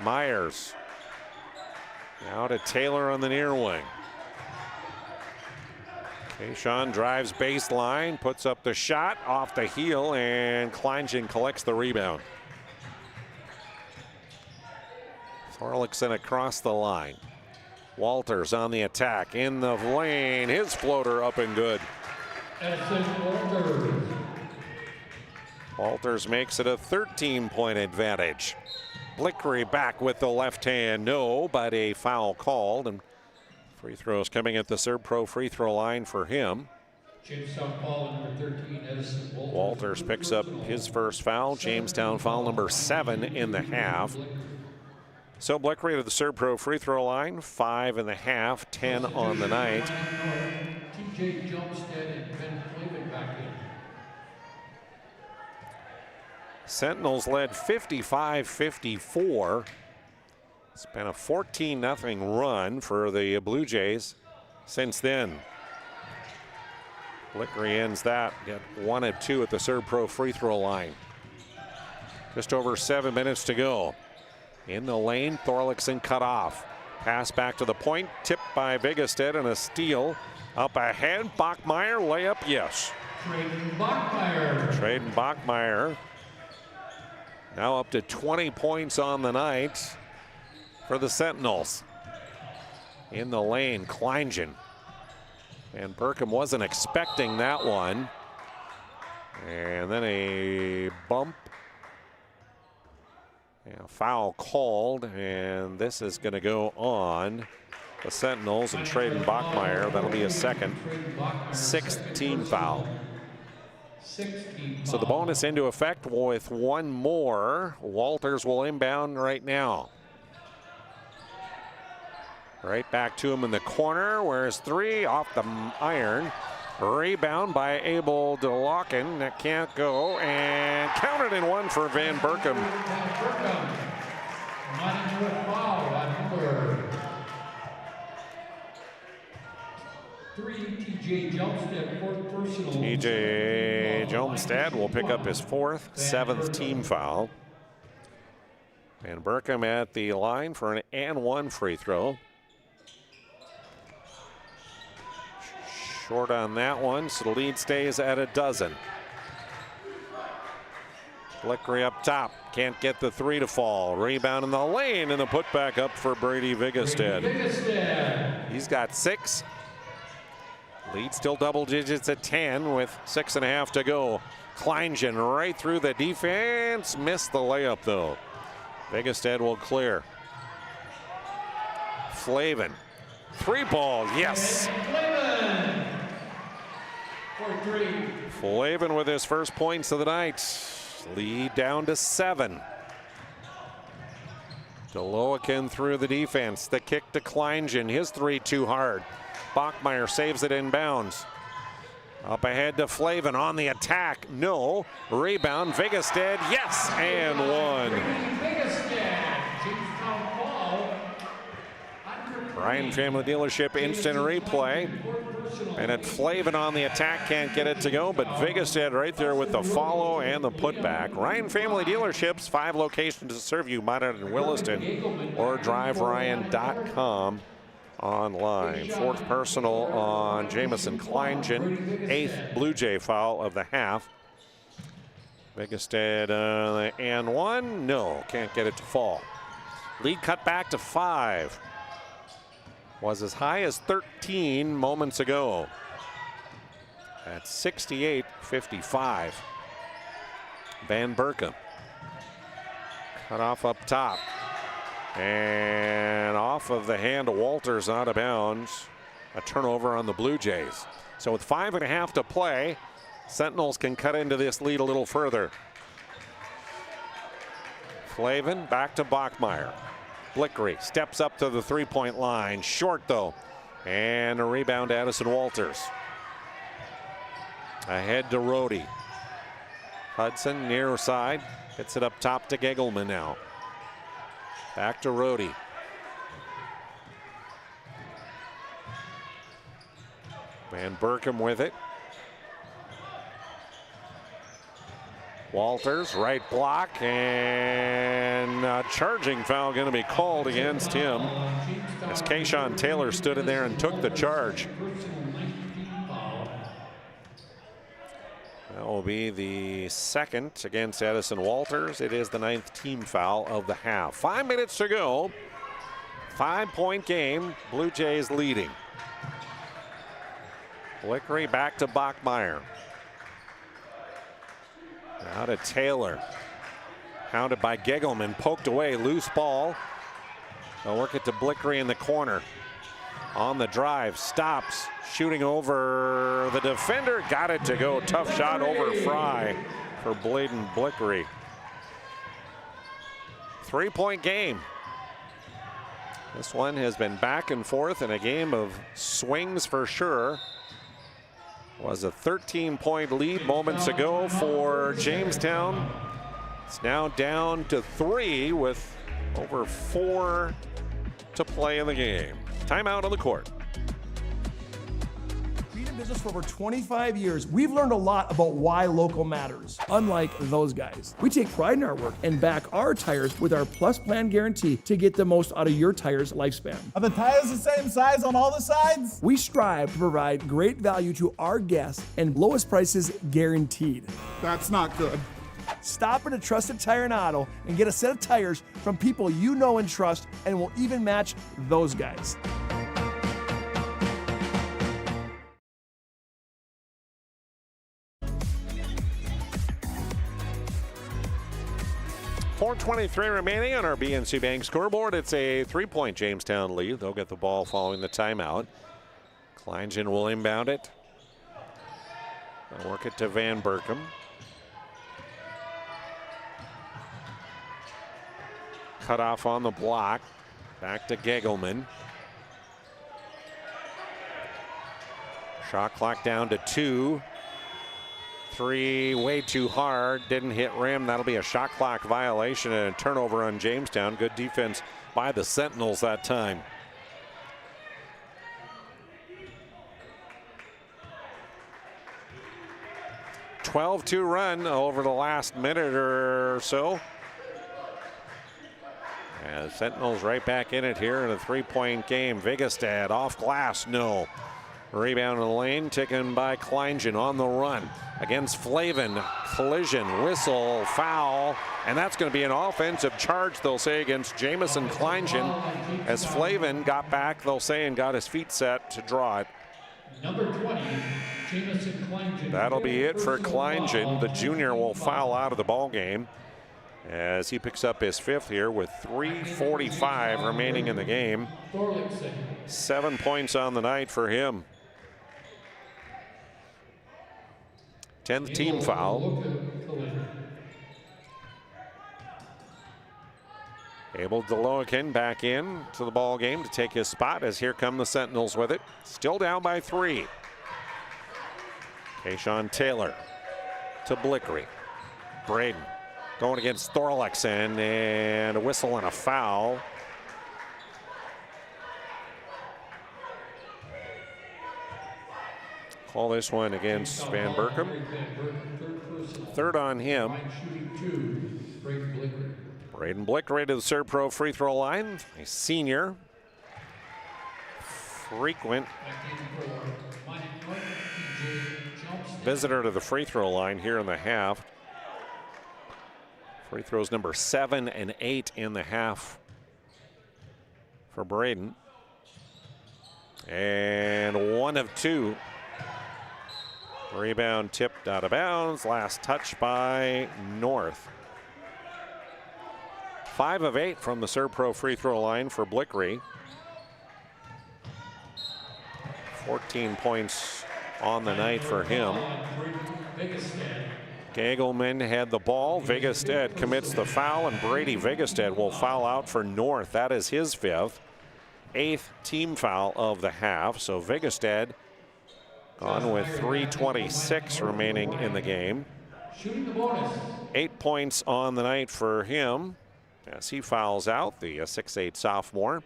Myers now to Taylor on the near wing. Tayshawn drives baseline, puts up the shot off the heel, and Kleingen collects the rebound. Thorlickson across the line. Walters on the attack in the lane. His floater up and good. Walters makes it a 13-point advantage. Blickery back with the left hand. No, but a foul called. And free throws coming at the Serb-Pro free throw line for him. Walters picks up his first foul. Jamestown foul number 7 in the half. So Blickery to the Serb-Pro free throw line, 5 in the half, 10 on the night. Sentinels led 55-54. It's been a 14-0 run for the Blue Jays since then. Blickery ends that, got 1 of 2 at the Serb-Pro free throw line. Just over 7 minutes to go. In the lane, Thorlickson cut off. Pass back to the point, tipped by Vigestead, and a steal. Up ahead, Bachmeyer, layup, yes. Traden Bachmeyer now up to 20 points on the night for the Sentinels. In the lane, Kleingen. And Berkom wasn't expecting that one. And then a bump. Yeah, foul called, and this is going to go on the Sentinels and Traden Bachmeyer. That'll be a second, 6th team foul. So the bonus into effect with 1 more. Walters will inbound right now. Right back to him in the corner, where his 3 off the iron. Rebound by Abel DeLocken. That can't go, and counted in 1 for Van Berkom. TJ Jomstad will pick up his 4th, 7th team foul. Van Berkom at the line for an and 1 free throw. Short on that one, so the lead stays at a dozen. Blickery up top, can't get the 3 to fall. Rebound in the lane, and a putback up for Brady Vigestead. He's got 6. Lead still double digits at 10 with 6.5 to go. Kleingen right through the defense. Missed the layup though. Vigestad will clear. Flavin. 3 ball. Yes. Flavin with his first points of the night. Lead down to 7. Deloakin through the defense. The kick to Kleingen. His 3 too hard. Bachmeier saves it inbounds. Up ahead to Flavin on the attack. No. Rebound. Vigestad. Yes. And 1. Ryan Family Dealership instant replay. And at Flavin on the attack, can't get it to go, but Vigestad right there with the follow and the putback. Ryan Family Dealerships, 5 locations to serve you, Minot and Williston, or driveryan.com online. 4th personal on Jamison Kleingen, 8th Blue Jay foul of the half. Vigestad and 1, no, can't get it to fall. Lead cut back to 5. Was as high as 13 moments ago at 68-55. Van Berkem cut off up top and off of the hand of Walters, out of bounds. A turnover on the Blue Jays. So with 5.5 to play, Sentinels can cut into this lead a little further. Flavin back to Bachmeier. Blickery steps up to the 3-point line. Short though. And a rebound, Addison Walters. Ahead to Rohde. Hudson near side. Gets it up top to Gegelman now. Back to Rohde. Van Berkem with it. Walters, right block, and a charging foul going to be called against him as Kayshawn Taylor stood in there and took the charge. That will be the 2nd against Addison Walters. It is the 9th team foul of the half. 5 minutes to go. 5-point game. Blue Jays leading. Blickery back to Bachmeier. Now to Taylor. Hounded by Gegelman. Poked away. Loose ball. They'll work it to Blickery in the corner. On the drive. Stops. Shooting over the defender. Got it to go. Tough shot over Fry for Bladen Blickery. 3-point game. This one has been back and forth in a game of swings for sure. Was a 13-point lead moments ago for Jamestown. It's now down to 3 with over 4 to play in the game. Timeout on the court. Being in business for over 25 years, we've learned a lot about why local matters. Unlike those guys, we take pride in our work and back our tires with our Plus Plan guarantee to get the most out of your tire's lifespan. Are the tires the same size on all the sides? We strive to provide great value to our guests and lowest prices guaranteed. That's not good. Stop at a trusted tire and auto and get a set of tires from people you know and trust, and will even match those guys. .423 remaining on our BNC Bank scoreboard. It's a 3-point Jamestown lead. They'll get the ball following the timeout. Kleingen will inbound it. They'll work it to Van Berkem. Cut off on the block. Back to Gegelman. Shot clock down to 2. 3 way too hard, didn't hit rim. That'll be a shot clock violation and a turnover on Jamestown. Good defense by the Sentinels that time. A 12-2 run over the last minute or so. And Sentinels right back in it here in a 3-point game. Vigestad off glass, no. Rebound in the lane, taken by Kleingen on the run against Flavin. Collision, whistle, foul, and that's going to be an offensive charge, they'll say, against Jamison Kleingen. As Flavin got back, they'll say, and got his feet set to draw it. Number 20, Jamestown Kleingen. That'll be it for Kleingen. The junior will foul out of the ball game as he picks up his 5th here with 3:45 remaining in the game. 7 points on the night for him. 10th team foul. Abel Deloikin back in to the ball game to take his spot as here come the Sentinels with it. Still down by 3. Kayshawn Taylor to Blickery. Braden going against Thorlexson, and a whistle and a foul. Call this one against Van Berkom. 3rd on him. Braden Blickery to the Serpro free throw line. A senior. Frequent visitor to the free throw line here in the half. Free throws number 7 and 8 in the half for Braden. And 1 of 2. Rebound tipped out of bounds. Last touch by North. 5 of 8 from the Serpro free throw line for Blickery. 14 points on the night for him. Gagelman had the ball. Vigestead commits the foul, and Brady Vigestead will foul out for North. That is his 5th. 8th team foul of the half. So Vigestead gone with 3:26 remaining in the game. 8 points on the night for him as he fouls out, the 6'8 sophomore.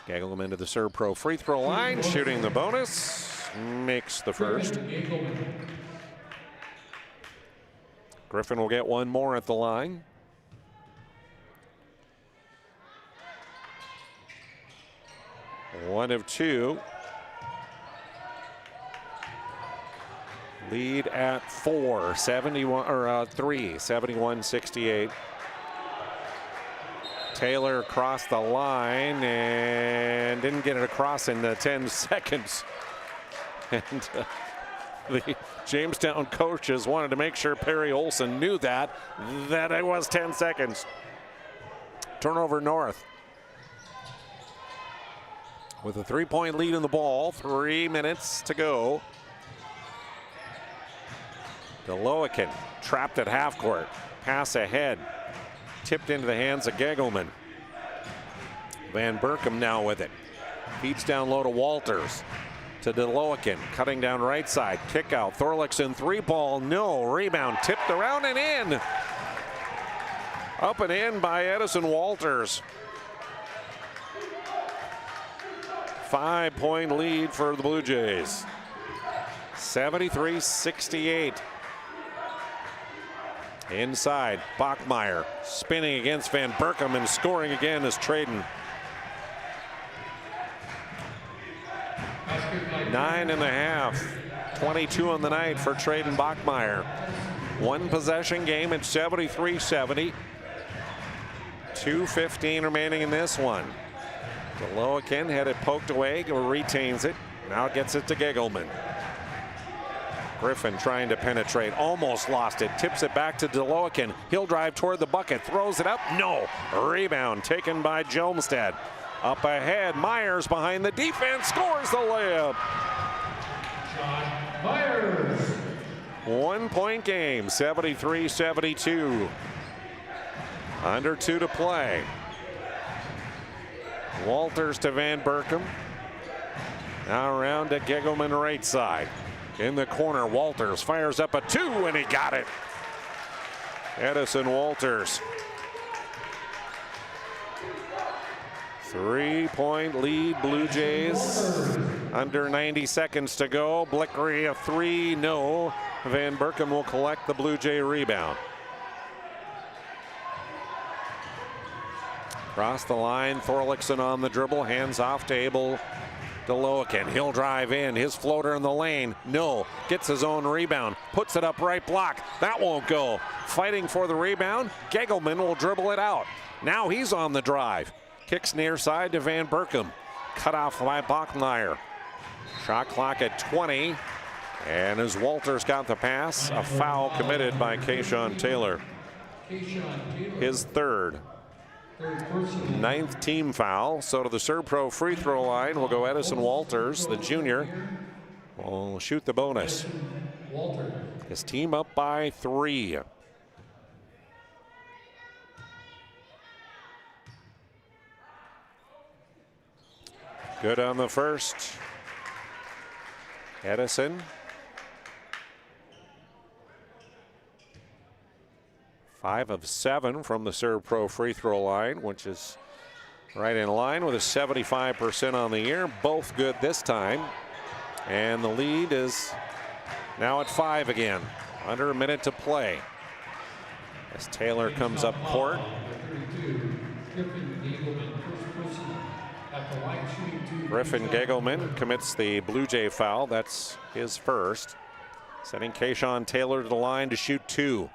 Gagelman to the Serpro free throw line, shooting the bonus, makes the first. Griffin will get one more at the line. One of 2. Lead at 4, 71 or 3, 71-68. Taylor crossed the line and didn't get it across in 10 seconds. And the Jamestown coaches wanted to make sure Perry Olson knew that it was 10 seconds. Turnover North. With a 3-point lead in the ball, 3 minutes to go. Deloikin trapped at half court. Pass ahead. Tipped into the hands of Gagelman. Van Berkom now with it. Feeds down low to Walters. To Deloikin, cutting down right side. Kick out. Thorlexson 3-ball. No. Rebound tipped around and in. Up and in by Edison Walters. 5-point lead for the Blue Jays. 73-68. Inside, Bachmeyer spinning against Van Berkom and scoring again is Traden. 9.5, 22 on the night for Traden Bachmeyer. 1 possession game at 73-70. 2:15 remaining in this one. Deloikin had it poked away, retains it. Now gets it to Gagelman. Griffin trying to penetrate, almost lost it, tips it back to Deloikin. He'll drive toward the bucket, throws it up, no. Rebound taken by Jomstad. Up ahead, Myers behind the defense, scores the layup. Myers. 1-point game, 73-72. Under 2 to play. Walters to Van Berkom. Now around to Gagelman right side. In the corner, Walters fires up a 2 and he got it. Edison Walters. 3-point lead, Blue Jays. Under 90 seconds to go. Blickery a 3, no. Van Berkom will collect the Blue Jay rebound. Across the line, Thorlexson on the dribble, hands off to Abel Deloikin. He'll drive in, his floater in the lane, no. Gets his own rebound, puts it up right block. That won't go. Fighting for the rebound, Gagelman will dribble it out. Now he's on the drive. Kicks near side to Van Berkom. Cut off by Bachmeyer. Shot clock at 20. And as Walters got the pass, a foul committed by Kayshawn Taylor. His third. 9th team foul. So to the Serpro free throw line will go Edison Walters, the junior. Will shoot the bonus. His team up by 3. Good on the first. Edison. 5 of 7 from the Serpro free throw line, which is right in line with a 75% on the year. Both good this time. And the lead is now at 5 again. Under a minute to play. As Taylor comes up court. Griffin Gegelman commits the Blue Jay foul. That's his first. Sending Kayshawn Taylor to the line to shoot 2.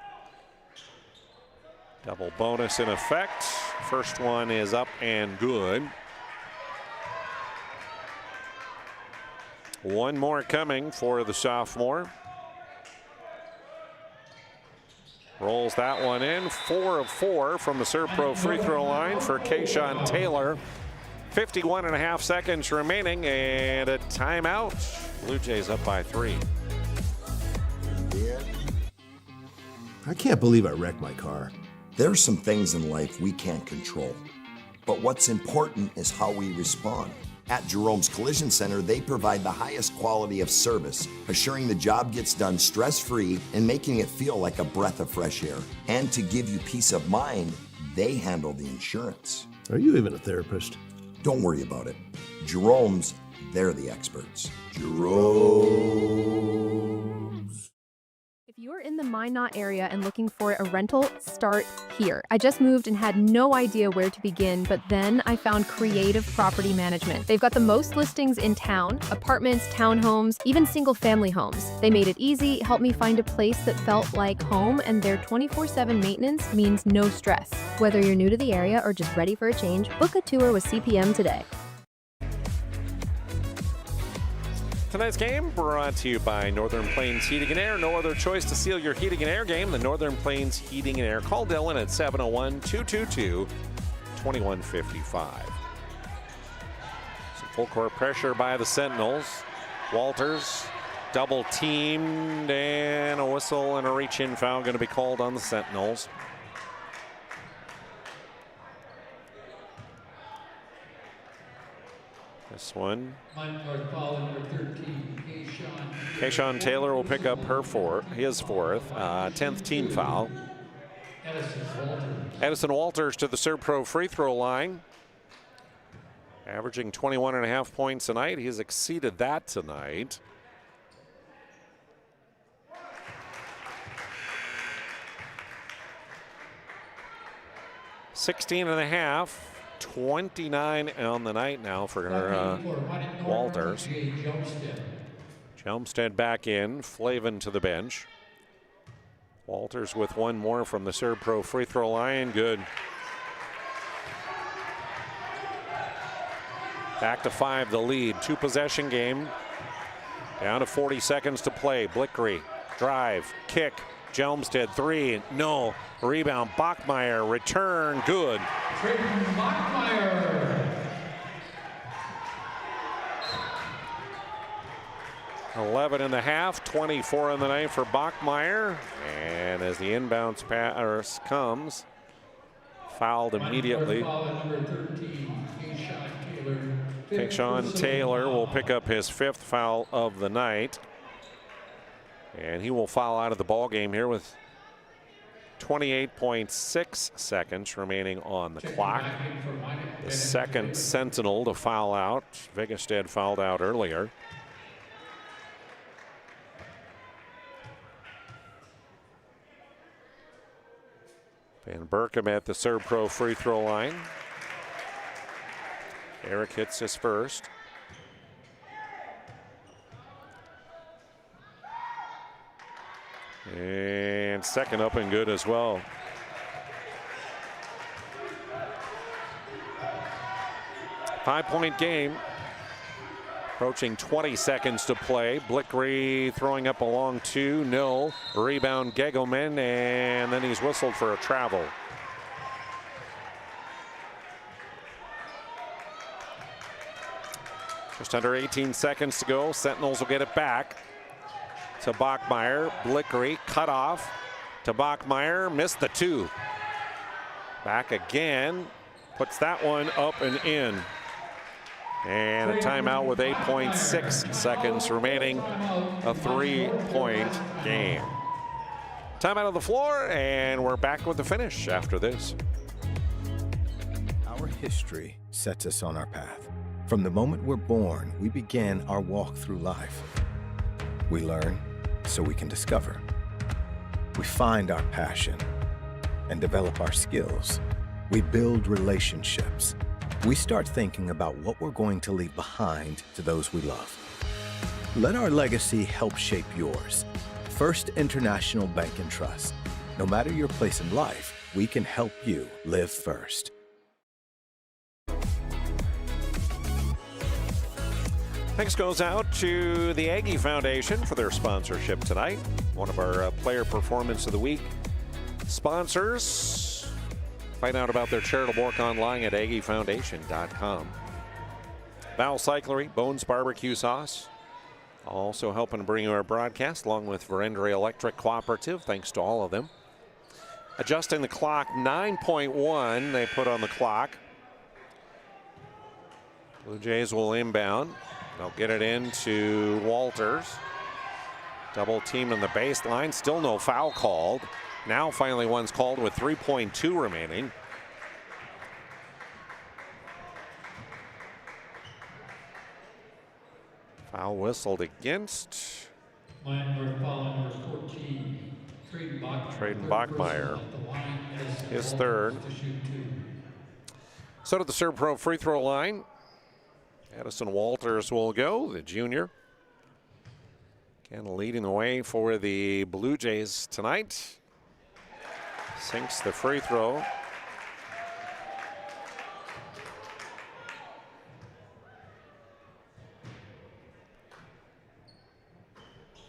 Double bonus in effect. First one is up and good. One more coming for the sophomore. Rolls that one in. 4 of 4 from the Serpro free throw line for Kayshawn Taylor. 51.5 seconds remaining and a timeout. Blue Jays up by 3. I can't believe I wrecked my car. There's some things in life we can't control, but what's important is how we respond. At Jerome's Collision Center, they provide the highest quality of service, assuring the job gets done stress-free and making it feel like a breath of fresh air. And to give you peace of mind, they handle the insurance. Are you even a therapist? Don't worry about it. Jerome's, they're the experts. Jerome's. If you're in the Minot area and looking for a rental, start here. I just moved and had no idea where to begin, but then I found Creative Property Management. They've got the most listings in town, apartments, townhomes, even single-family homes. They made it easy, helped me find a place that felt like home, and their 24/7 maintenance means no stress. Whether you're new to the area or just ready for a change, book a tour with CPM today. Tonight's game brought to you by Northern Plains Heating and Air. No other choice to seal your heating and air game than Northern Plains Heating and Air. Call Dylan at 701-222-2155. Some full court pressure by the Sentinels. Walters double teamed, and a whistle and a reach-in foul going to be called on the Sentinels. This one. Kayshawn Taylor will pick up his fourth, 10th team foul. Edison Walters to the Serpro free throw line. Averaging 21.5 points tonight. He's exceeded that tonight. $16.5. 29 on the night now for Walters. Jumstead back in, Flavin to the bench. Walters with one more from the Serpro free throw line, good. Back to 5, the lead, 2-possession game. Down to 40 seconds to play. Blickery, drive, kick, Jelmstead 3, no. Rebound, Bachmeyer, return, good. Bachmeyer. 11.5, 24 on the night for Bachmeyer. And as the inbounds pass comes, fouled immediately. Kayshawn Taylor will pick up his 5th foul of the night. And he will foul out of the ball game here with 28.6 seconds remaining on the clock. The second Sentinel to foul out. Vigestad fouled out earlier. Van Berkham at the Serpro free throw line. Eric hits his first. And second up and good as well. Five-point game. Approaching 20 seconds to play. Blickery throwing up a long two. No. Rebound Gegelman, and then he's whistled for a travel. Just under 18 seconds to go. Sentinels will get it back to Bachmeyer. Blickery cut off to Bachmeyer. Missed the two. Back again. Puts that one up and in. And a timeout with 8.6 seconds remaining. A 3-point game. Timeout on the floor, and we're back with the finish after this. Our history sets us on our path. From the moment we're born, we begin our walk through life. We learn so we can discover. We find our passion and develop our skills. We build relationships. We start thinking about what we're going to leave behind to those we love. Let our legacy help shape yours. First International Bank and Trust. No matter your place in life, we can help you live first. Thanks goes out to the Aggie Foundation for their sponsorship tonight. One of our Player Performance of the Week sponsors. Find out about their charitable work online at aggiefoundation.com. Val Cyclery, Bones Barbecue Sauce, also helping to bring you our broadcast, along with Verendrey Electric Cooperative. Thanks to all of them. Adjusting the clock, 9.1 they put on the clock. Blue Jays will inbound. They'll get it into Walters. Double team on the baseline. Still no foul called. Now finally one's called with 3.2 remaining. Foul whistled against. Landmark foul number 14. Traden Bachmeyer. His third. So to the Serve Pro free throw line. Addison Walters will go, the junior. Again, leading the way for the Blue Jays tonight. Sinks the free throw.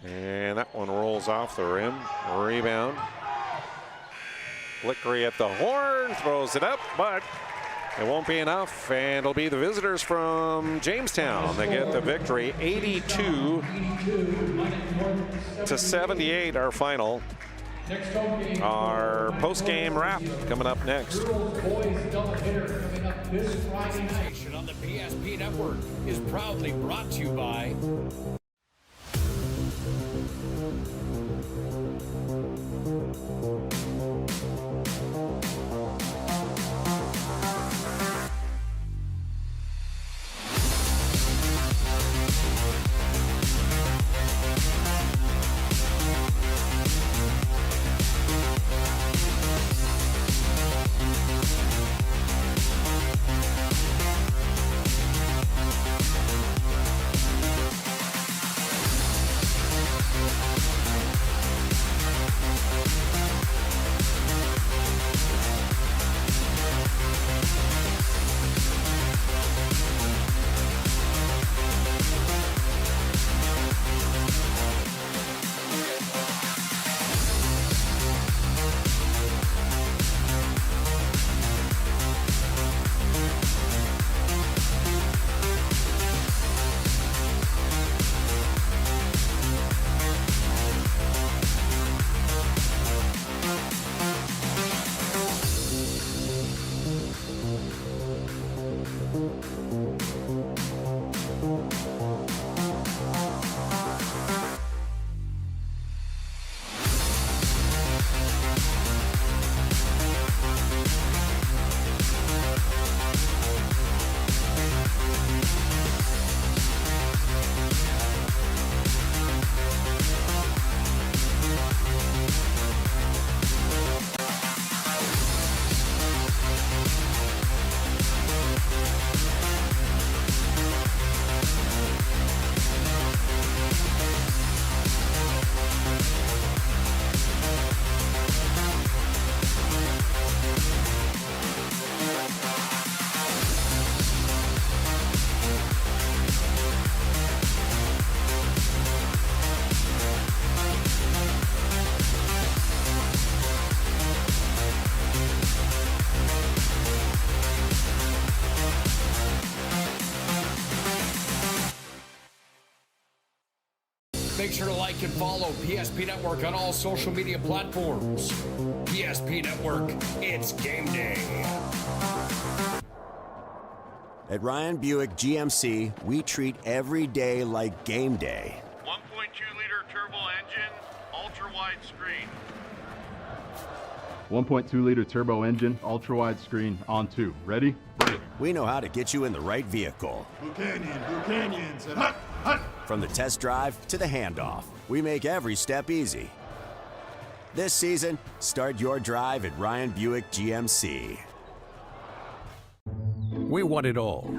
And that one rolls off the rim. Rebound. Blickery at the horn, throws it up, but it won't be enough, and it'll be the visitors from Jamestown. They get the victory, 82-78, our final. Our post-game wrap coming up next. Boys doubleheader coming up this Friday night On the PSP Network is proudly brought to you by sure to like and follow PSP Network on all social media platforms. PSP Network, it's game day. At Ryan Buick GMC, we treat every day like game day. 1.2-liter turbo engine, ultra-wide screen. 1.2-liter turbo engine, ultra-wide screen, on 2. Ready? We know how to get you in the right vehicle. Bucanyans, and hut, hut. From the test drive to the handoff, we make every step easy. This season, start your drive at Ryan Buick GMC. We want it all.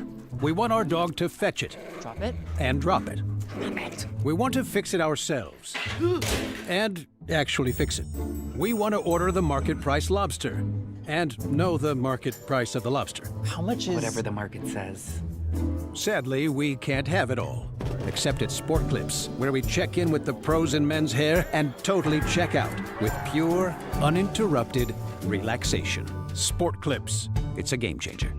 We want our dog to fetch it. Drop it. And drop it. Drop it. We want to fix it ourselves. And actually fix it. We want to order the market price lobster. And know the market price of the lobster. How much is... Whatever the market says. Sadly, we can't have it all. Except at Sport Clips, where we check in with the pros in men's hair and totally check out with pure, uninterrupted relaxation. Sport Clips. It's a game changer.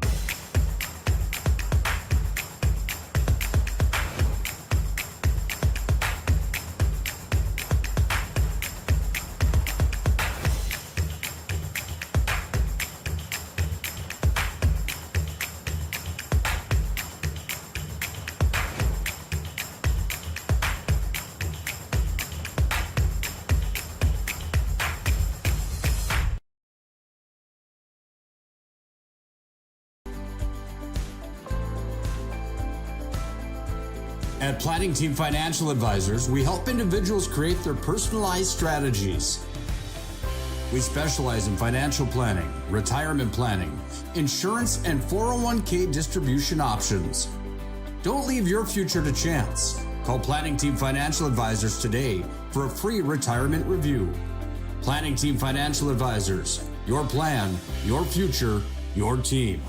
At Planning Team Financial Advisors, we help individuals create their personalized strategies. We specialize in financial planning, retirement planning, insurance, and 401k distribution options. Don't leave your future to chance. Call Planning Team Financial Advisors today for a free retirement review. Planning Team Financial Advisors, your plan, your future, your team.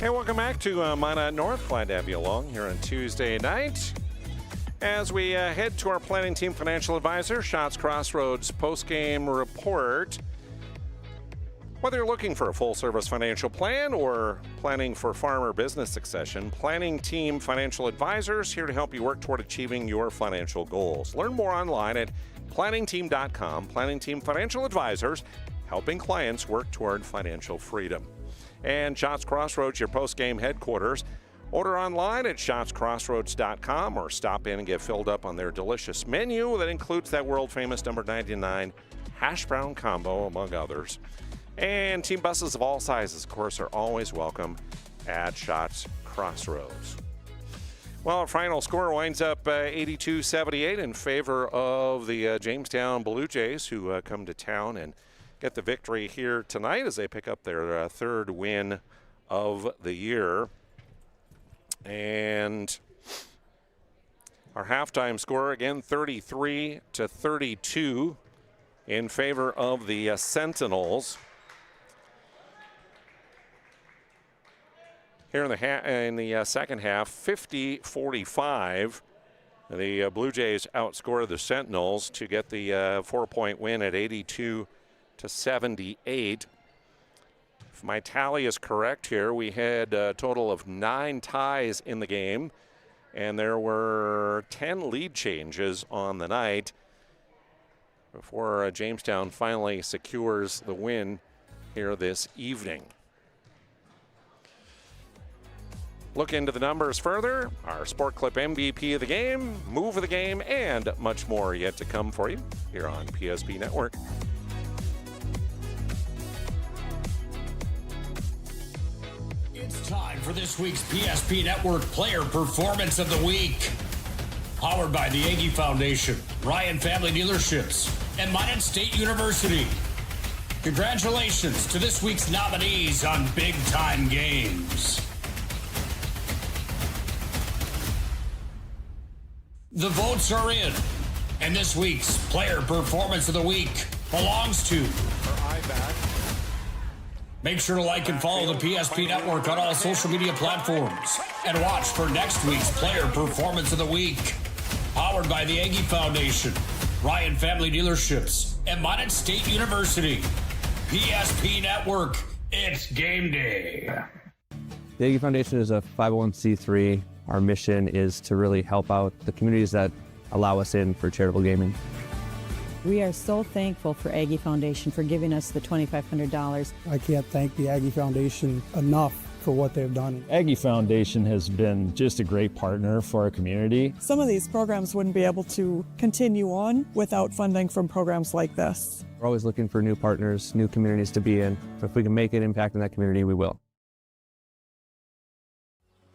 Hey, welcome back to Minot North. Glad to have you along here on Tuesday night. As we head to our Planning Team Financial Advisor, Shots Crossroads postgame report. Whether you're looking for a full-service financial plan or planning for farm or business succession, Planning Team Financial Advisors here to help you work toward achieving your financial goals. Learn more online at planningteam.com. Planning Team Financial Advisors, helping clients work toward financial freedom. And Shots Crossroads, your post-game headquarters. Order online at shotscrossroads.com or stop in and get filled up on their delicious menu that includes that world-famous number 99 hash brown combo, among others. And team buses of all sizes, of course, are always welcome at Shots Crossroads. Well, our final score winds up 82-78 in favor of the Jamestown Blue Jays, who come to town and get the victory here tonight as they pick up their third win of the year. And our halftime score, again, 33-32 in favor of the Sentinels. Here in the second half, 50-45. The Blue Jays outscored the Sentinels to get the 4-point win at 82-78. If my tally is correct here, we had a total of 9 ties in the game, and there were 10 lead changes on the night before Jamestown finally secures the win here this evening. Look into the numbers further, our Sport Clip MVP of the game, move of the game, and much more yet to come for you here on PSP Network. It's time for this week's PSP Network Player Performance of the Week. Powered by the Aggie Foundation, Ryan Family Dealerships, and Minot State University. Congratulations to this week's nominees on Big Time Games. The votes are in, and this week's Player Performance of the Week belongs to... Make sure to like and follow the PSP Network on all social media platforms. And watch for next week's Player Performance of the Week. Powered by the Aggie Foundation, Ryan Family Dealerships, and Minot State University. PSP Network. It's game day. The Aggie Foundation is a 501c3. Our mission is to really help out the communities that allow us in for charitable gaming. We are so thankful for Aggie Foundation for giving us the $2,500. I can't thank the Aggie Foundation enough for what they've done. Aggie Foundation has been just a great partner for our community. Some of these programs wouldn't be able to continue on without funding from programs like this. We're always looking for new partners, new communities to be in. So if we can make an impact in that community, we will.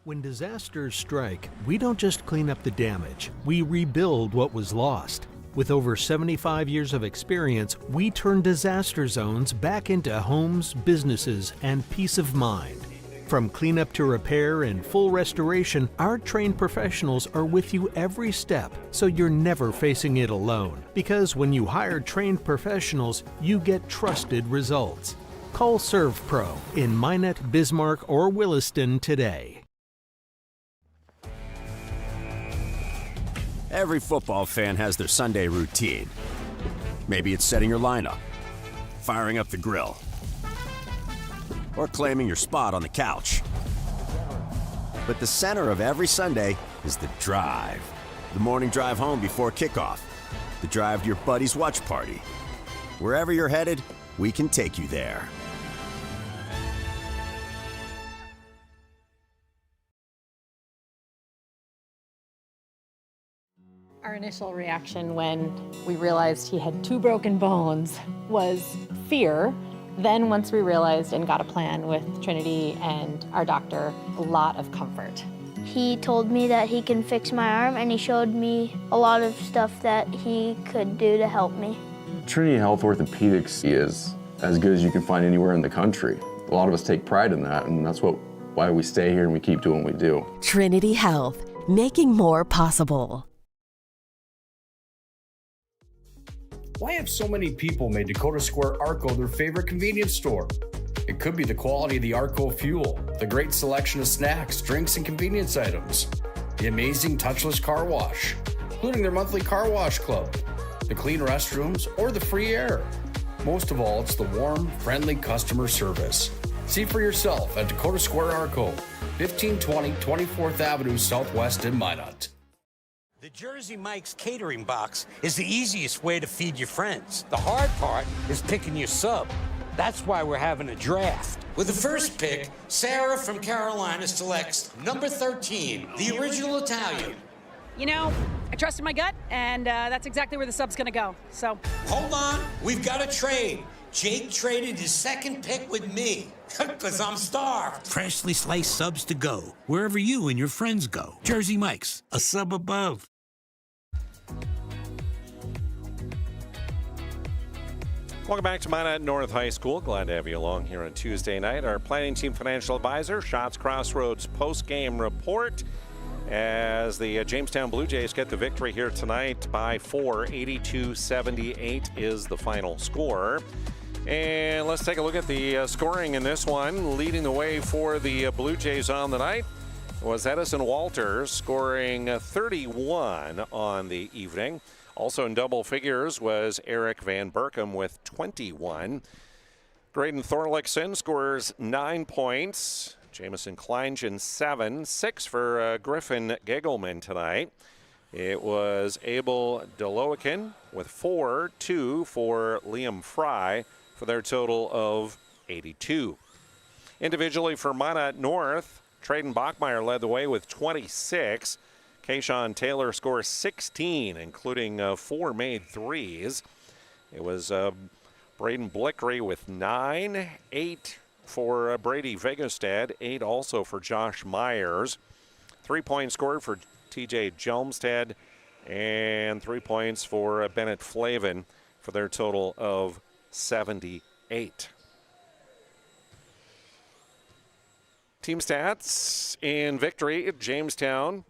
When disasters strike, we don't just clean up the damage, we rebuild what was lost. With over 75 years of experience, we turn disaster zones back into homes, businesses, and peace of mind. From cleanup to repair and full restoration, our trained professionals are with you every step, so you're never facing it alone. Because when you hire trained professionals, you get trusted results. Call ServPro in Minot, Bismarck, or Williston today. Every football fan has their Sunday routine. Maybe it's setting your lineup, firing up the grill, or claiming your spot on the couch. But the center of every Sunday is the drive. The morning drive home before kickoff. The drive to your buddy's watch party. Wherever you're headed, we can take you there. Our initial reaction when we realized he had 2 broken bones was fear. Then once we realized and got a plan with Trinity and our doctor, a lot of comfort. He told me that he can fix my arm, and he showed me a lot of stuff that he could do to help me. Trinity Health Orthopedics is as good as you can find anywhere in the country. A lot of us take pride in that, and that's why we stay here and we keep doing what we do. Trinity Health, making more possible. Why have so many people made Dakota Square Arco their favorite convenience store? It could be the quality of the Arco fuel, the great selection of snacks, drinks, and convenience items, the amazing touchless car wash, including their monthly car wash club, the clean restrooms, or the free air. Most of all, it's the warm, friendly customer service. See for yourself at Dakota Square Arco, 1520 24th Avenue Southwest in Minot. The Jersey Mike's catering box is the easiest way to feed your friends. The hard part is picking your sub. That's why we're having a draft. With the first pick, Sarah from Carolina selects number 13, the original Italian. You know, I trusted my gut, and that's exactly where the sub's gonna go, so. Hold on, we've got a trade. Jake traded his second pick with me, because I'm starved. Freshly sliced subs to go, wherever you and your friends go. Jersey Mike's, a sub above. Welcome back to Minot North High School. Glad to have you along here on Tuesday night. Our planning team financial advisor, Shots Crossroads post-game report as the Jamestown Blue Jays get the victory here tonight by 4. 82-78 is the final score. And let's take a look at the scoring in this one. Leading the way for the Blue Jays on the night was Edison Walters, scoring 31 on the evening. Also in double figures was Eric Van Berkem with 21. Graydon Thorlickson scores 9 points. Jamison Kleingen 7. 6 for Griffin Gegelman tonight. It was Abel Deloikin with 4. 2 for Liam Fry for their total of 82. Individually for Minot North, Traden Bachmeyer led the way with 26. Kayshawn Taylor scores 16, including 4 made threes. It was Braden Blickery with 9, 8 for Brady Vigostad, 8 also for Josh Myers. 3 points scored for TJ Jelmstad, and 3 points for Bennett Flavin for their total of 78. Team stats in victory. Jamestown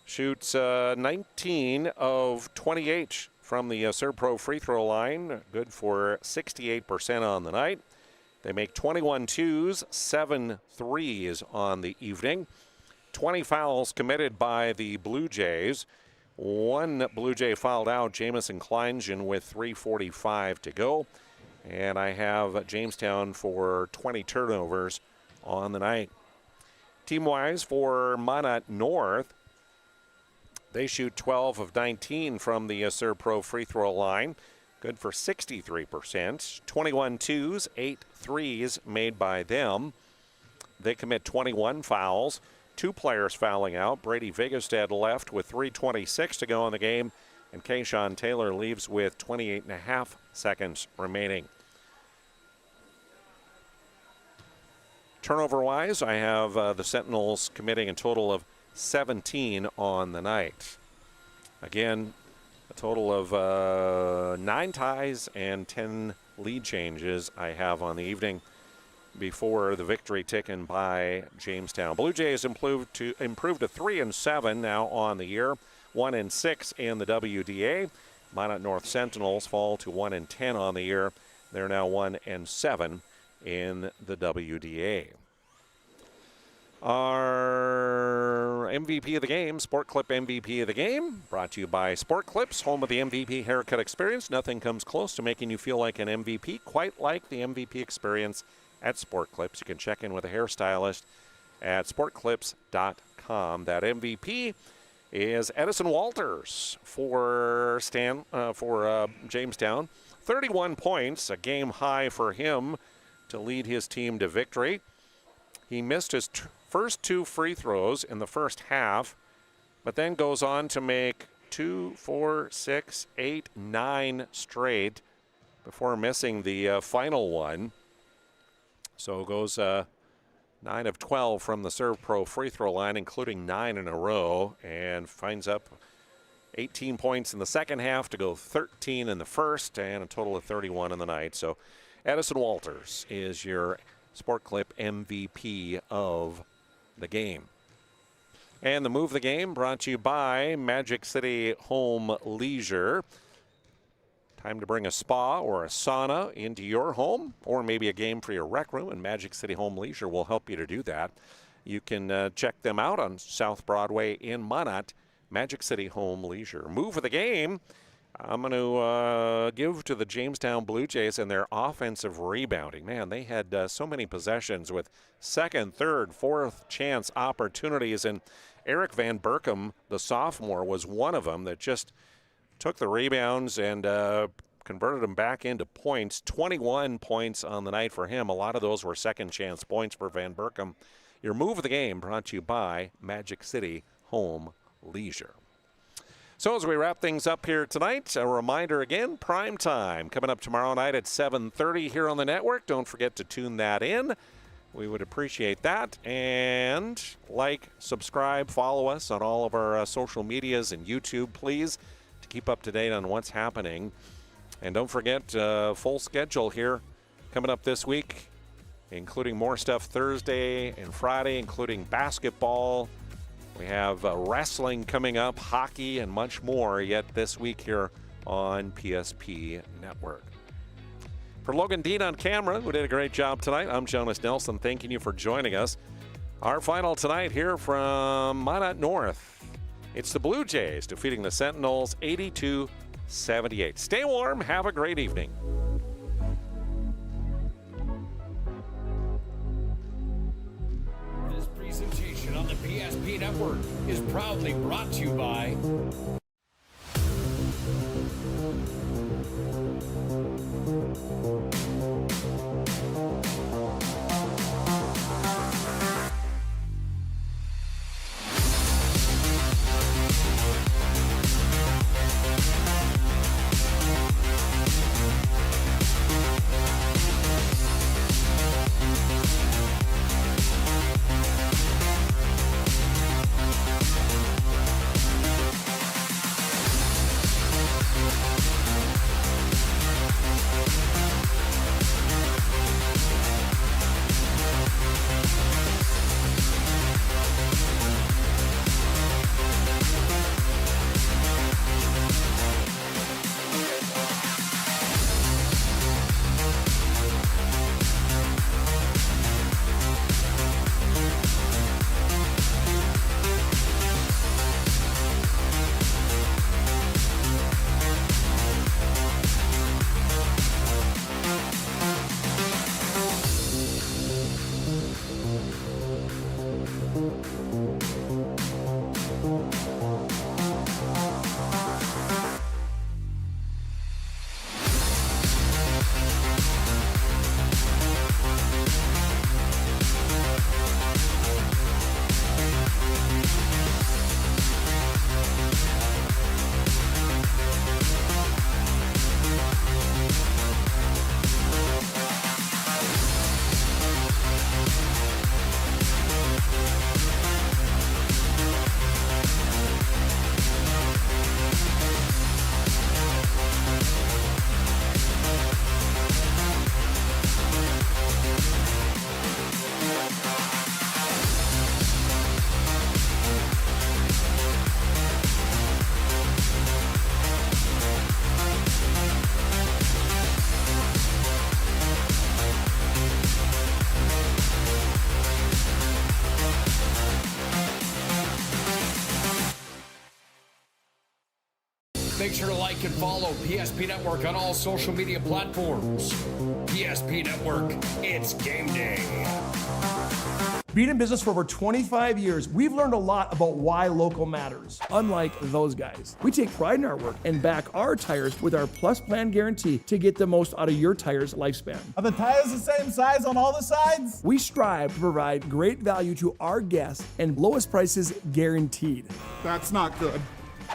shoots 19 of 28 from the ServPro free throw line. Good for 68% on the night. They make 21 twos, 7 threes on the evening. 20 fouls committed by the Blue Jays. 1 Blue Jay fouled out, Jamison Kleingen, with 3:45 to go. And I have Jamestown for 20 turnovers on the night. Team-wise for Minot North, they shoot 12 of 19 from the Serve Pro free throw line. Good for 63%. 21 twos, 8 threes made by them. They commit 21 fouls. 2 players fouling out. Brady Vigestad left with 3:26 to go in the game, and Kayshawn Taylor leaves with 28.5 seconds remaining. Turnover-wise, I have the Sentinels committing a total of 17 on the night. Again, a total of 9 ties and 10 lead changes I have on the evening before the victory taken by Jamestown. Blue Jays improved to 3-7 now on the year, 1-6 in the WDA. Minot North Sentinels fall to 1-10 on the year. They're now 1-7 in the WDA. Our MVP of the game, Sport Clip MVP of the game, brought to you by Sport Clips, home of the MVP haircut experience. Nothing comes close to making you feel like an MVP, quite like the MVP experience at Sport Clips. You can check in with a hairstylist at sportclips.com. That MVP is Edison Walters for Jamestown. 31 points, a game high for him to lead his team to victory. He missed his first 2 free throws in the first half, but then goes on to make 2, 4, 6, 8, 9 straight before missing the final one. So goes 9 of 12 from the Serve Pro free throw line, including 9 in a row, and finds up 18 points in the second half to go 13 in the first, and a total of 31 in the night. So Edison Walters is your Sport Clip MVP of the game. And the move of the game brought to you by Magic City Home Leisure. Time to bring a spa or a sauna into your home, or maybe a game for your rec room, and Magic City Home Leisure will help you to do that. You can check them out on South Broadway in Minot, Magic City Home Leisure. Move of the game, I'm going to give to the Jamestown Blue Jays and their offensive rebounding. Man, they had so many possessions with second, third, fourth chance opportunities, and Eric Van Berkom, the sophomore, was one of them that just took the rebounds and converted them back into points. 21 points on the night for him. A lot of those were second chance points for Van Berkom. Your move of the game brought to you by Magic City Home Leisure. So as we wrap things up here tonight, a reminder again, prime time coming up tomorrow night at 7:30 here on the network. Don't forget to tune that in. We would appreciate that. And like, subscribe, follow us on all of our social medias and YouTube, please, to keep up to date on what's happening. And don't forget, full schedule here coming up this week, including more stuff Thursday and Friday, including basketball. We have wrestling coming up, hockey, and much more yet this week here on PSP Network. For Logan Dean on camera, who did a great job tonight, I'm Jonas Nelson, thanking you for joining us. Our final tonight here from Minot North. It's the Blue Jays defeating the Sentinels 82-78. Stay warm. Have a great evening. This presentation on the PSP Network is proudly brought to you by Make sure to like and follow PSP Network on all social media platforms. PSP Network, it's game day. Being in business for over 25 years, we've learned a lot about why local matters. Unlike those guys, we take pride in our work and back our tires with our Plus Plan guarantee to get the most out of your tire's lifespan. Are the tires the same size on all the sides? We strive to provide great value to our guests and lowest prices guaranteed. That's not good.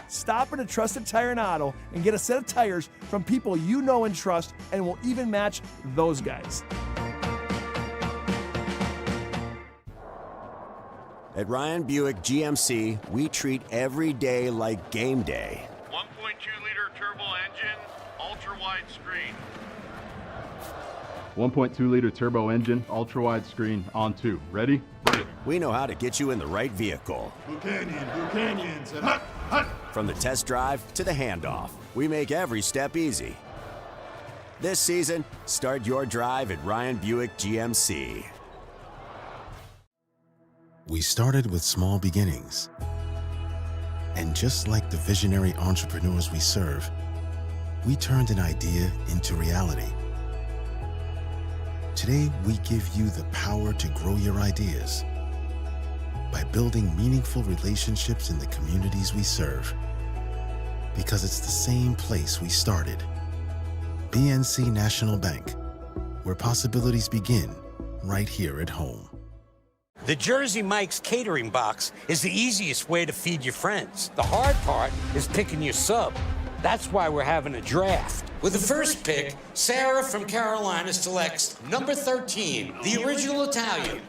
Stop at a trusted tire and auto and get a set of tires from people you know and trust, and will even match those guys. At Ryan Buick GMC, we treat every day like game day. 1.2-liter turbo engine, ultra-wide screen. 1.2-liter turbo engine, ultra-wide screen, on 2. Ready? We know how to get you in the right vehicle. Bucanyans, and hut, hut. From the test drive to the handoff, we make every step easy. This season, start your drive at Ryan Buick GMC. We started with small beginnings. And just like the visionary entrepreneurs we serve, we turned an idea into reality. Today, we give you the power to grow your ideas by building meaningful relationships in the communities we serve. Because it's the same place we started. BNC National Bank, where possibilities begin right here at home. The Jersey Mike's catering box is the easiest way to feed your friends. The hard part is picking your sub. That's why we're having a draft. With the first pick, Sarah from Carolina selects number 13, the original Italian.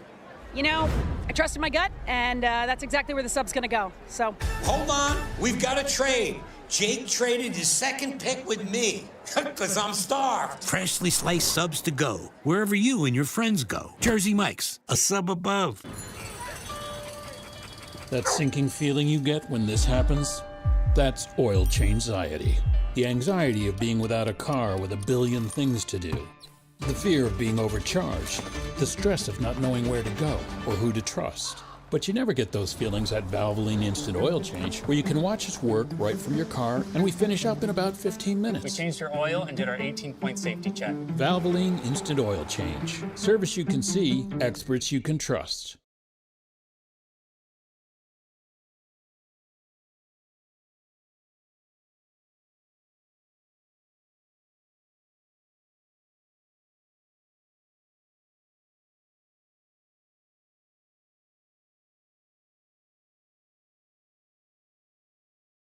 You know, I trusted my gut, and that's exactly where the sub's going to go. So Hold on, we've got a trade. Jake traded his second pick with me, because I'm starved. Freshly sliced subs to go, wherever you and your friends go. Jersey Mike's, a sub above. That sinking feeling you get when this happens? That's oil change-anxiety. The anxiety of being without a car with a billion things to do. The fear of being overcharged. The stress of not knowing where to go or who to trust. But you never get those feelings at Valvoline Instant Oil Change, where you can watch us work right from your car, and we finish up in about 15 minutes. We changed your oil and did our 18-point safety check. Valvoline Instant Oil Change. Service you can see, experts you can trust.